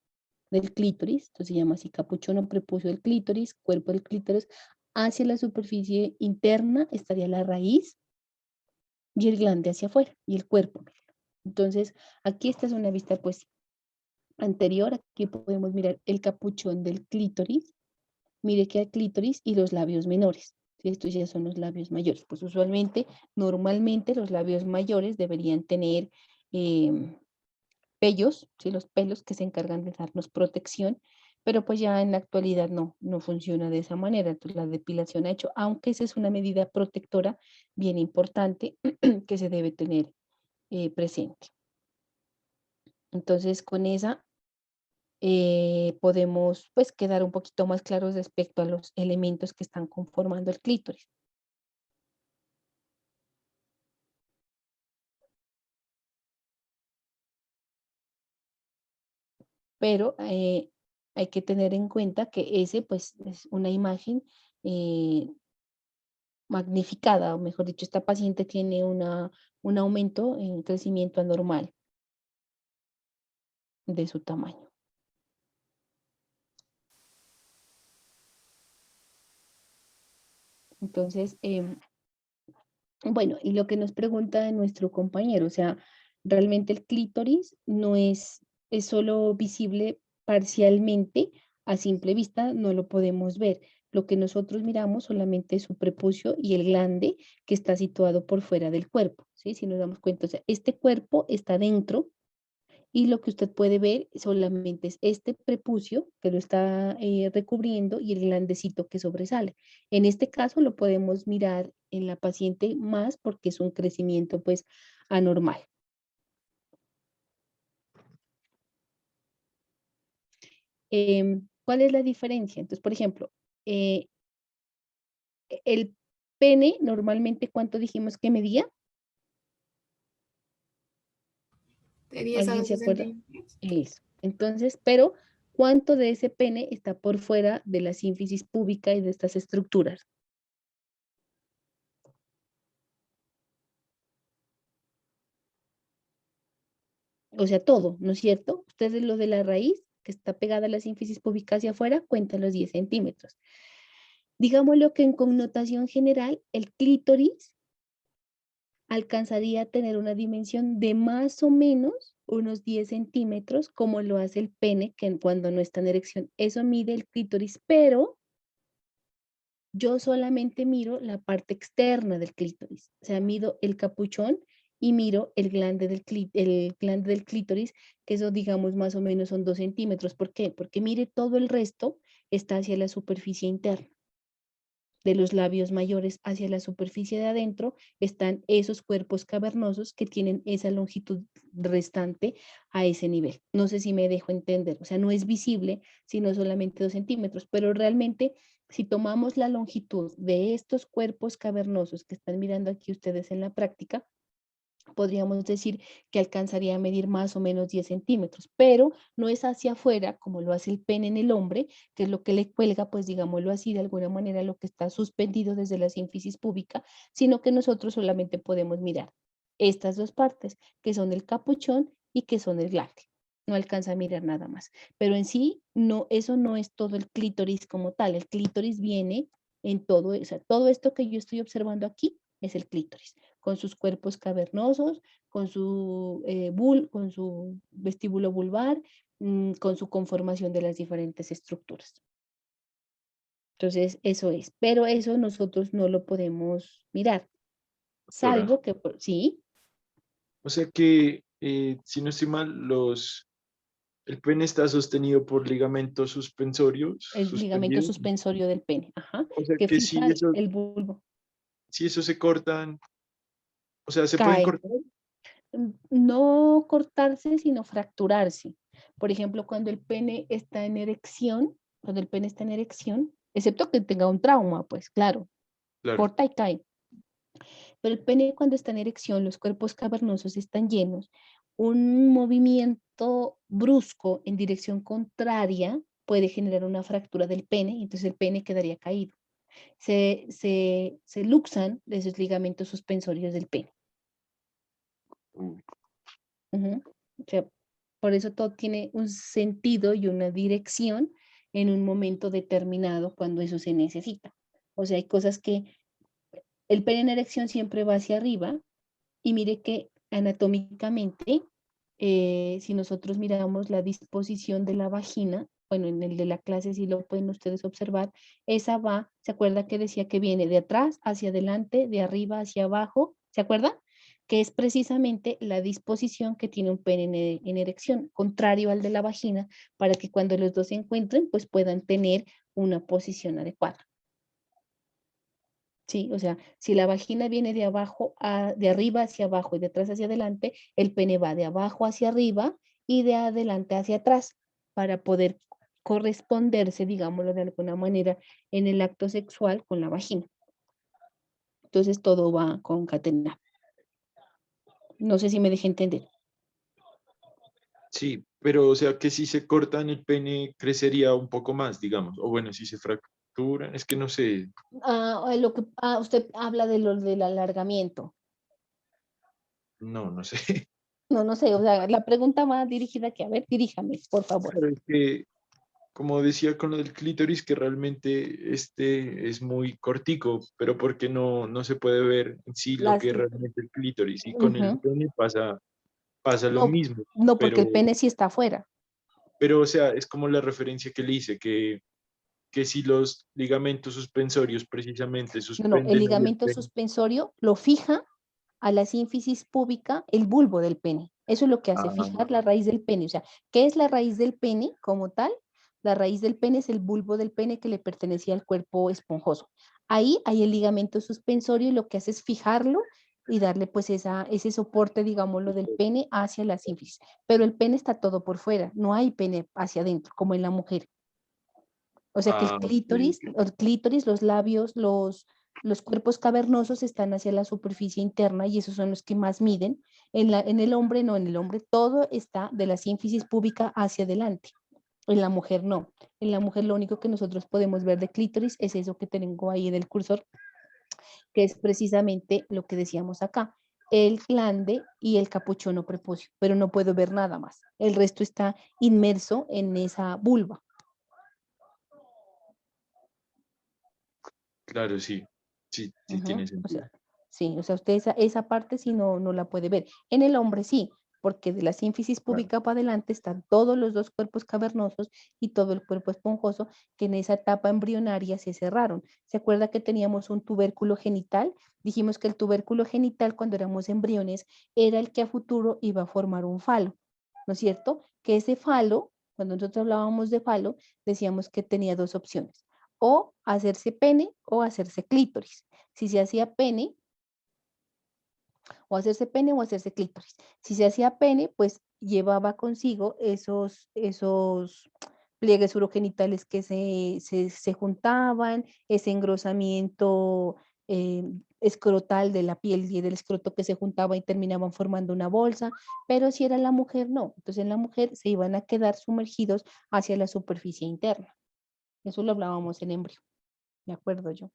del clítoris. Entonces se llama así capuchón o prepucio del clítoris, cuerpo del clítoris. Hacia la superficie interna estaría la raíz y el glande hacia afuera y el cuerpo. Entonces, aquí esta es una vista pues anterior. Aquí podemos mirar el capuchón del clítoris. Mire que hay clítoris y los labios menores. ¿Sí? Estos ya son los labios mayores. Pues usualmente, normalmente los labios mayores deberían tener pellos, ¿sí? Los pelos que se encargan de darnos protección, pero pues ya en la actualidad no funciona de esa manera. Entonces la depilación ha hecho, aunque esa es una medida protectora bien importante que se debe tener presente. Entonces con esa podemos pues quedar un poquito más claros respecto a los elementos que están conformando el clítoris. Pero hay que tener en cuenta que ese pues es una imagen magnificada, o mejor dicho, esta paciente tiene un aumento en crecimiento anormal de su tamaño. Entonces, bueno, y lo que nos pregunta nuestro compañero, o sea, realmente el clítoris no es solo visible parcialmente, a simple vista no lo podemos ver. Lo que nosotros miramos solamente es su prepucio y el glande que está situado por fuera del cuerpo, ¿sí? Si nos damos cuenta, o sea, este cuerpo está dentro y lo que usted puede ver solamente es este prepucio que lo está recubriendo y el glandecito que sobresale. En este caso lo podemos mirar en la paciente más porque es un crecimiento pues anormal. ¿Cuál es la diferencia? Entonces, por ejemplo, el pene normalmente, ¿cuánto dijimos que medía? De 10 a ¿Alguien se 12 acuerda? centímetros. Eso. Entonces, pero ¿cuánto de ese pene está por fuera de la sínfisis púbica y de estas estructuras? O sea, todo, ¿no es cierto? Ustedes lo de la raíz, que está pegada a la sínfisis púbica hacia afuera, cuentan los 10 centímetros. Digámoslo que en connotación general, el clítoris alcanzaría a tener una dimensión de más o menos unos 10 centímetros, como lo hace el pene, que cuando no está en erección, eso mide el clítoris, pero yo solamente miro la parte externa del clítoris, o sea, mido el capuchón y miro el glande el glande del clítoris, que eso digamos más o menos son 2 centímetros. ¿Por qué? Porque mire todo el resto está hacia la superficie interna. De los labios mayores hacia la superficie de adentro están esos cuerpos cavernosos que tienen esa longitud restante a ese nivel. No sé si me dejo entender, o sea, no es visible, sino solamente 2 centímetros, pero realmente si tomamos la longitud de estos cuerpos cavernosos que están mirando aquí ustedes en la práctica, podríamos decir que alcanzaría a medir más o menos 10 centímetros, pero no es hacia afuera como lo hace el pene en el hombre, que es lo que le cuelga, pues digámoslo así, de alguna manera lo que está suspendido desde la sínfisis púbica, sino que nosotros solamente podemos mirar estas dos partes, que son el capuchón y que son el glande. No alcanza a mirar nada más. Pero en sí, no, eso no es todo el clítoris como tal. El clítoris viene en todo, o sea, todo esto que yo estoy observando aquí es el clítoris con sus cuerpos cavernosos, con su vestíbulo vulvar, con su conformación de las diferentes estructuras. Entonces, eso es. Pero eso nosotros no lo podemos mirar, Doctora. salvo que, sí, O sea que, si no estoy mal, el pene está sostenido por ligamentos suspensorios, el ligamento suspendidos. suspensorio del pene, ajá, O sea que que fija el bulbo, si eso se cortan, o sea, se pueden cae. cortar. No cortarse, sino fracturarse. Por ejemplo, cuando el pene está en erección, excepto que tenga un trauma, pues claro, Claro. corta y cae. Pero el pene cuando está en erección, los cuerpos cavernosos están llenos, un movimiento brusco en dirección contraria puede generar una fractura del pene, y entonces el pene quedaría caído. Se luxan de esos ligamentos suspensorios del pene. Uy, Ujú. O sea, por eso todo tiene un sentido y una dirección en un momento determinado cuando eso se necesita. O sea, hay cosas que el pene en erección siempre va hacia arriba y mire que anatómicamente, si nosotros miramos la disposición de la vagina, bueno, en el de la clase sí lo pueden ustedes observar, esa va, ¿se acuerda que decía que viene de atrás hacia adelante, de arriba hacia abajo? ¿Se acuerda? Que es precisamente la disposición que tiene un pene en erección, contrario al de la vagina, para que cuando los dos se encuentren, pues puedan tener una posición adecuada. Sí, o sea, si la vagina viene de abajo de arriba hacia abajo y de atrás hacia adelante, el pene va de abajo hacia arriba y de adelante hacia atrás para poder corresponderse, digámoslo de alguna manera, en el acto sexual con la vagina. Entonces todo va concatenado. No sé si me dejé entender. sí, pero o sea que si se cortan el pene crecería un poco más, digamos. O bueno, si se fracturan, es que no sé. Usted habla de lo del alargamiento. No, no sé. No, no sé, o sea, la pregunta va dirigida que, a ver, diríjame, por favor. Claro, es que, como decía con lo del clítoris, que realmente este es muy cortico, pero porque no se puede ver en sí lo Las, que es realmente el clítoris. Y con el ujú. pene pasa lo No, mismo, no, porque pero, el pene sí está afuera. pero o sea, es como la referencia que le hice, que si los ligamentos suspensorios precisamente No, no, el suspenden ahí el ligamento pene. suspensorio lo fija a la sínfisis púbica el bulbo del pene. Eso es lo que hace, Ah, fijar la raíz del pene. O sea, ¿qué es la raíz del pene como tal? La raíz del pene es el bulbo del pene que le pertenecía al cuerpo esponjoso. Ahí hay el ligamento suspensorio y lo que hace es fijarlo y darle pues ese soporte, digámoslo, del pene hacia la sínfisis. Pero el pene está todo por fuera, no hay pene hacia adentro, como en la mujer. O sea que ok, ok. el clítoris, los labios, los cuerpos cavernosos están hacia la superficie interna y esos son los que más miden. En el hombre no, en el hombre todo está de la sínfisis púbica hacia adelante. En la mujer no. En la mujer lo único que nosotros podemos ver de clítoris es eso que tengo ahí en el cursor, que es precisamente lo que decíamos acá, el glande y el capuchón o prepucio, pero no puedo ver nada más. El resto está inmerso en esa vulva. Claro, sí, sí Ujú. tiene O sentido. sea, sí, o sea, usted esa parte sí no la puede ver. En el hombre sí, porque de la sínfisis Claro. púbica para adelante están todos los dos cuerpos cavernosos y todo el cuerpo esponjoso que en esa etapa embrionaria se cerraron. ¿Se acuerda que teníamos un tubérculo genital? Dijimos que el tubérculo genital cuando éramos embriones era el que a futuro iba a formar un falo, ¿no es cierto? Que ese falo, cuando nosotros hablábamos de falo, decíamos que tenía dos opciones, o hacerse pene o hacerse clítoris. Si se hacía pene, o hacerse clítoris. Si se hacía pene, pues llevaba consigo esos pliegues urogenitales que se juntaban, ese engrosamiento eh, escrotal de la piel y del escroto que se juntaba y terminaban formando una bolsa, pero si era la mujer, no. Entonces en la mujer se iban a quedar sumergidos hacia la superficie interna. Eso lo hablábamos en embrio, me acuerdo yo.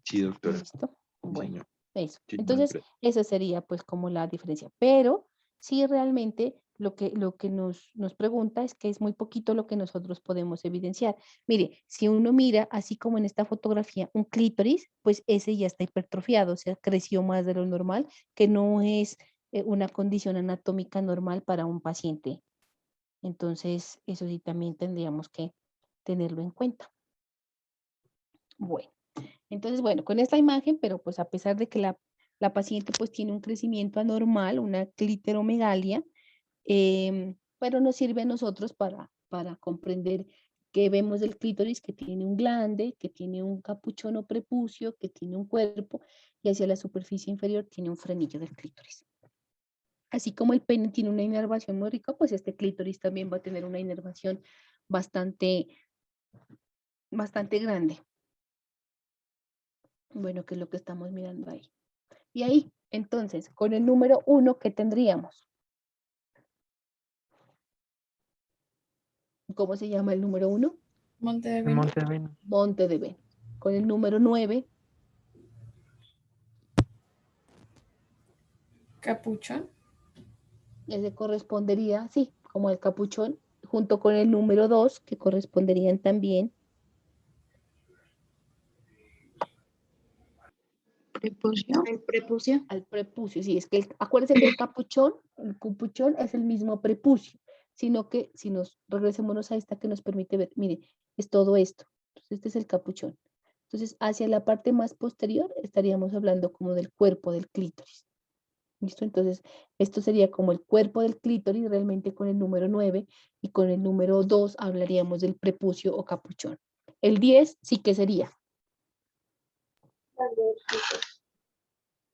Sí, doctora. ¿Listo? Sí, Bueno, señor. eso. Muchísimas Entonces, gracias. esa sería pues como la diferencia. Pero sí realmente lo que nos pregunta es que es muy poquito lo que nosotros podemos evidenciar. Mire, si uno mira, así como en esta fotografía, un clítoris, pues ese ya está hipertrofiado, o sea, creció más de lo normal, que no es una condición anatómica normal para un paciente. Entonces, eso sí también tendríamos que tenerlo en cuenta. Bueno, entonces, bueno, con esta imagen, pero pues a pesar de que la paciente pues tiene un crecimiento anormal, una cliteromegalia, pero nos sirve a nosotros para comprender que vemos del clítoris que tiene un glande, que tiene un capuchón o prepucio, que tiene un cuerpo y hacia la superficie inferior tiene un frenillo del clítoris. Así como el pene tiene una inervación muy rica, pues este clítoris también va a tener una inervación bastante grande. Bueno, que es lo que estamos mirando ahí. Y ahí, entonces, con el número 1, ¿qué tendríamos? ¿Cómo se llama el número 1? Monte de El Venus. Monte de Venus. Monte de Venus. Con el número 9, Capuchón. ese correspondería, sí, como el capuchón, junto con el número 2, que corresponderían también Prepucio. El prepucio. al prepucio. Sí, es que acuérdense que el capuchón es el mismo prepucio, sino que si nos regresémonos a esta que nos permite ver, mire, es todo esto. Entonces, este es el capuchón. Entonces, hacia la parte más posterior estaríamos hablando como del cuerpo del clítoris. ¿Listo? Entonces, esto sería como el cuerpo del clítoris realmente con el número 9 y con el número 2 hablaríamos del prepucio o capuchón. El 10 sí que sería.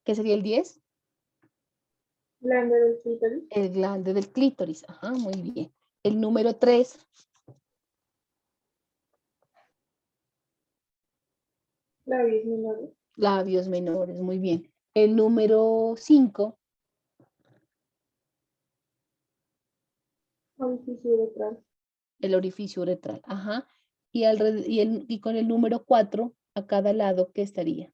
¿Qué sería el 10? Glande del clítoris. El glande del clítoris. Ajá, muy bien. El número 3. Labios menores. Labios menores, muy bien. El número 5. Orificio uretral. El orificio uretral. Ajá. Y con el número 4 a cada lado, ¿qué estaría?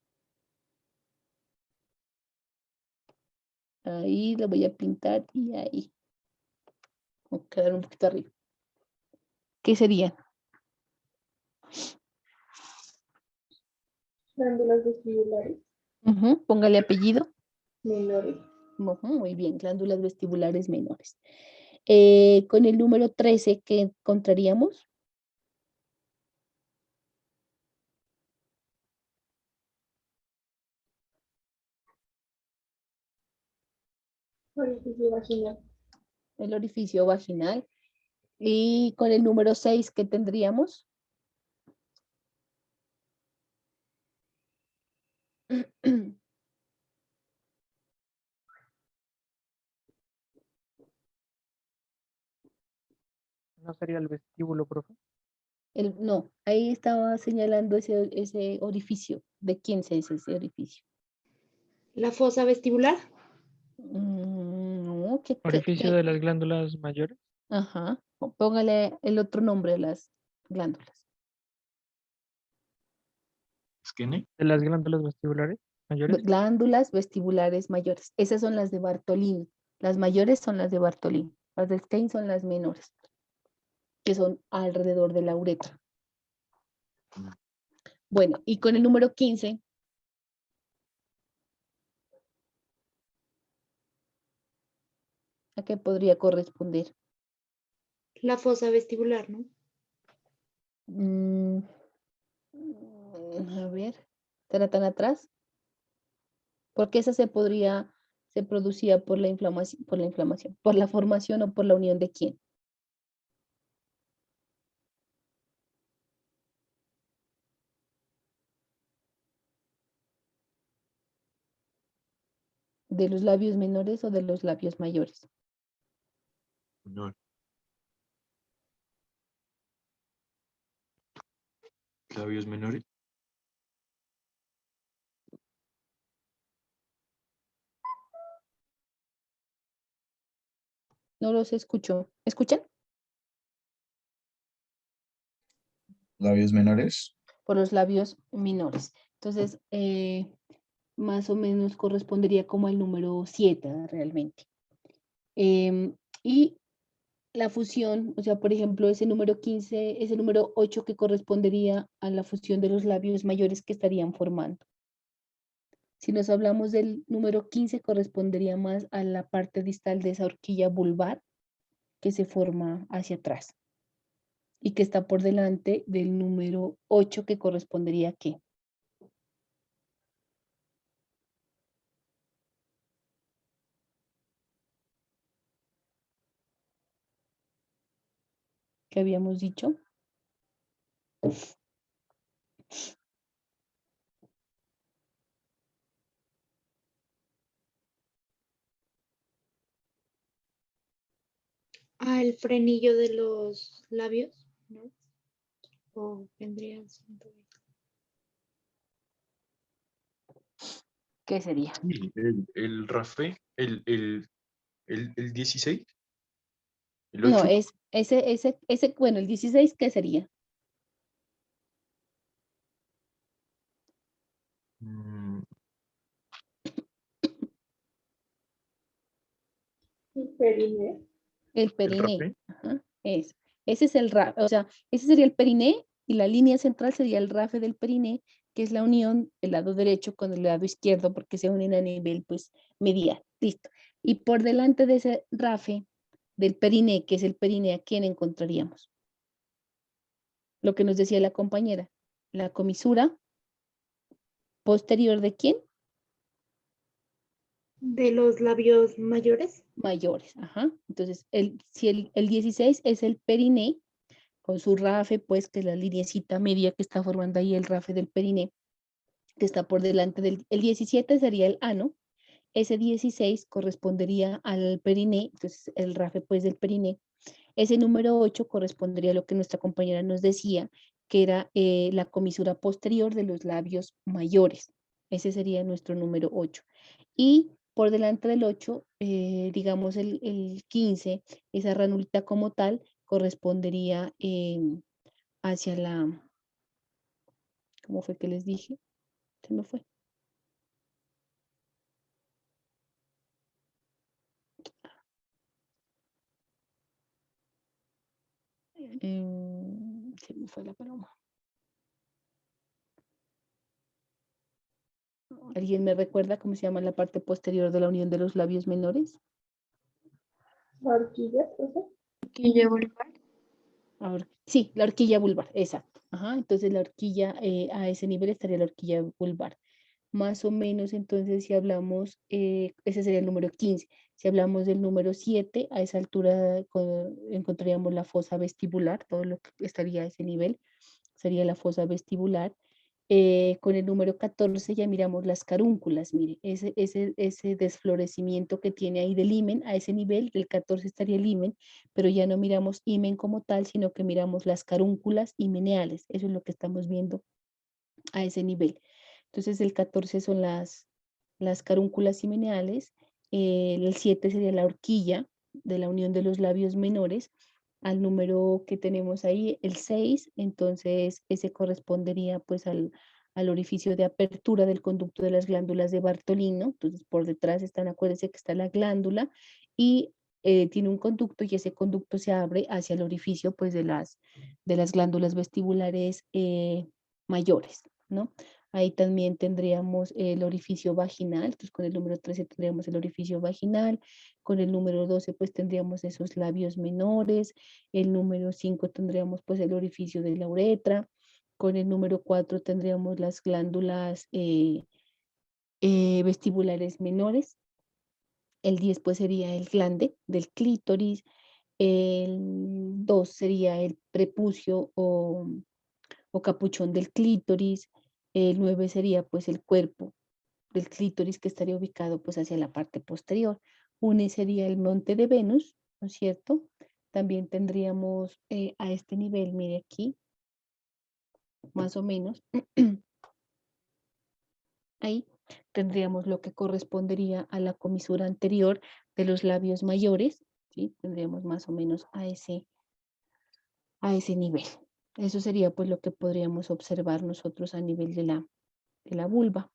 Ahí lo voy a pintar y ahí. Voy a quedar un poquito arriba. ¿Qué serían? Glándulas vestibulares Póngale apellido. menores. Muy bien, glándulas vestibulares menores. Con el número 13, ¿qué encontraríamos? Orificio vaginal. El orificio vaginal. Y con el número 6, ¿qué tendríamos? ¿No sería el vestíbulo, profe? No, ahí estaba señalando ese orificio. ¿De quién es ese orificio? La fosa vestibular. No, Orificio de las glándulas mayores. Ajá. Póngale el otro nombre a las glándulas. ¿Es que ne? De las glándulas vestibulares mayores. Glándulas vestibulares mayores. Esas son las de Bartolini. Las mayores son las de Bartolini. Las de Stein son las menores, que son alrededor de la uretra. Bueno, y con el número 15. ¿A qué podría corresponder? La fosa vestibular, ¿no? A ver, ¿estará tan atrás? Porque esa se producía por la inflamación, por la formación o por la unión de quién. ¿De los labios menores o de los labios mayores? No. Labios menores. No los escucho. ¿Escuchan? Labios menores. Por los labios menores. Entonces, más o menos correspondería como al número 7 realmente. Y la fusión, o sea, por ejemplo, ese número 15, ese número 8 que correspondería a la fusión de los labios mayores que estarían formando. Si nos hablamos del número 15, correspondería más a la parte distal de esa horquilla vulvar que se forma hacia atrás y que está por delante del número 8, que correspondería a ¿qué? ¿Qué habíamos dicho? El frenillo de los labios, ¿no? O vendría siendo. ¿Qué sería? Sí, el RAFE, el 16, el No, 8. es ese, bueno, el 16, ¿qué sería? mm, Periné. El el periné. RAFE. Ajá, es. Ese es el rafe, o sea, ese sería el periné y la línea central sería el rafe del periné, que es la unión del lado derecho con el lado izquierdo porque se unen a nivel pues medial. Listo. Y por delante de ese rafe del periné, que es el periné, ¿a quién encontraríamos? Lo que nos decía la compañera, la comisura posterior de quién? De los labios mayores. Mayores. Ajá. Entonces, si el 16 es el periné, con su rafe, pues que es la lineecita media que está formando ahí el rafe del periné, que está por delante del, el 17 sería el ano, ese 16 correspondería al periné, entonces el rafe pues del periné, ese número 8 correspondería a lo que nuestra compañera nos decía, que era la comisura posterior de los labios mayores, ese sería nuestro número 8. Y por delante del 8, digamos el 15, esa ranurita como tal correspondería hacia la, ¿cómo fue que les dije? Se me fue. Se me fue la paloma. ¿Alguien me recuerda cómo se llama la parte posterior de la unión de los labios menores? La horquilla, profe. Horquilla vulvar. Sí, la horquilla vulvar, exacto. Ajá, entonces la horquilla, a ese nivel estaría la horquilla vulvar. Más o menos, entonces, si hablamos, ese sería el número 15. Si hablamos del número 7, a esa altura encontraríamos la fosa vestibular, todo lo que estaría a ese nivel sería la fosa vestibular. Con el número 14 ya miramos las carúnculas, mire, ese desflorecimiento que tiene ahí del himen, a ese nivel del 14 estaría el himen, pero ya no miramos himen como tal, sino que miramos las carúnculas himeneales, eso es lo que estamos viendo a ese nivel. Entonces el 14 son las carúnculas himeneales, el 7 sería la horquilla de la unión de los labios menores, al número que tenemos ahí, el 6, entonces ese correspondería pues al orificio de apertura del conducto de las glándulas de Bartolino, entonces por detrás están, acuérdense que está la glándula y tiene un conducto y ese conducto se abre hacia el orificio pues de las glándulas vestibulares mayores, ¿no? Ahí también tendríamos el orificio vaginal, entonces con el número 13 tendríamos el orificio vaginal, con el número 12 pues tendríamos esos labios menores, el número 5 tendríamos pues el orificio de la uretra, con el número 4 tendríamos las glándulas vestibulares menores, el 10 pues sería el glande del clítoris, el 2 sería el prepucio o capuchón del clítoris, el 9 sería pues el cuerpo del clítoris que estaría ubicado pues hacia la parte posterior. Une sería el monte de Venus, ¿no es cierto? También tendríamos a este nivel, mire aquí, más o menos, ahí tendríamos lo que correspondería a la comisura anterior de los labios mayores, ¿sí? Tendríamos más o menos a ese nivel. Eso sería pues lo que podríamos observar nosotros a nivel de la vulva.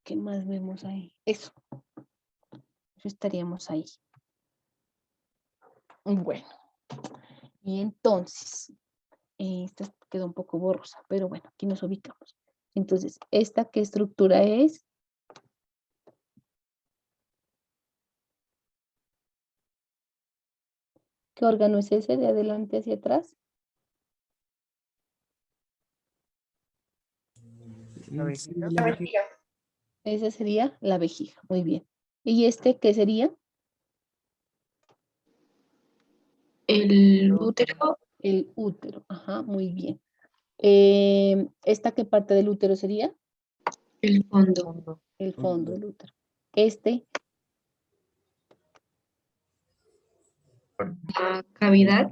¿Qué más vemos ahí? Eso estaríamos ahí. Bueno, y entonces, Esta quedó un poco borrosa, pero bueno, aquí nos ubicamos. Entonces, ¿esta qué estructura es? ¿Qué órgano es ese de adelante hacia atrás? Sí, vejiga. la vejiga. Esa sería la vejiga, muy bien. ¿Y este qué sería? El útero, El útero, ajá, muy bien. ¿Esta qué parte del útero sería? el fondo, Fondo. El fondo del útero. Este, la cavidad,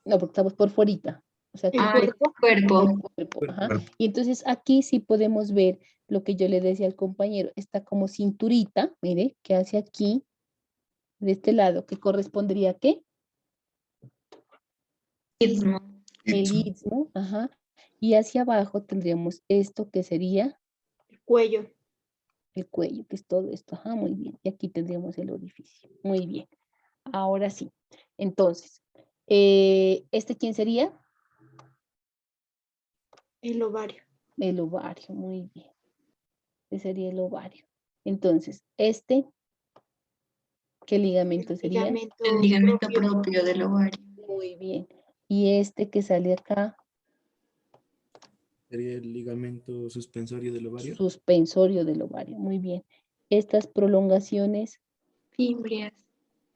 no, porque estamos por fuerita. O sea, El aquí el cuerpo. cuerpo, cuerpo, Cuerpo. ajá. Y entonces aquí sí podemos ver lo que yo le decía al compañero, está como cinturita, mire, que hace aquí, de este lado, que correspondería a ¿qué? istmo, El Istmo. istmo, ajá. Y hacia abajo tendríamos esto que sería El cuello. el cuello, que es todo esto, ajá, muy bien. Y aquí tendríamos el orificio, muy bien. Ahora sí. Entonces, ¿este quién sería? El ovario. El ovario, muy bien. Este sería el ovario. Entonces, ¿este qué ligamento El sería? el ligamento propio. propio del ovario, Muy bien. Y este que sale acá, Sería el ligamento suspensorio del ovario. suspensorio del ovario, muy bien. Estas prolongaciones, fimbrias,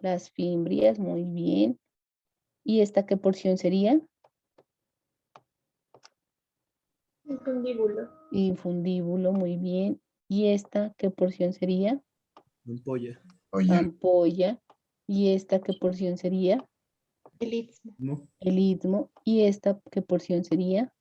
las fimbrias, muy bien. ¿Y esta qué porción sería? El fundíbulo. Infundíbulo, muy bien. ¿Y esta qué porción sería? Ampolla. Oye, Ampolla. ¿Y esta qué porción sería? El istmo. ¿No? El istmo. ¿Y esta qué porción sería?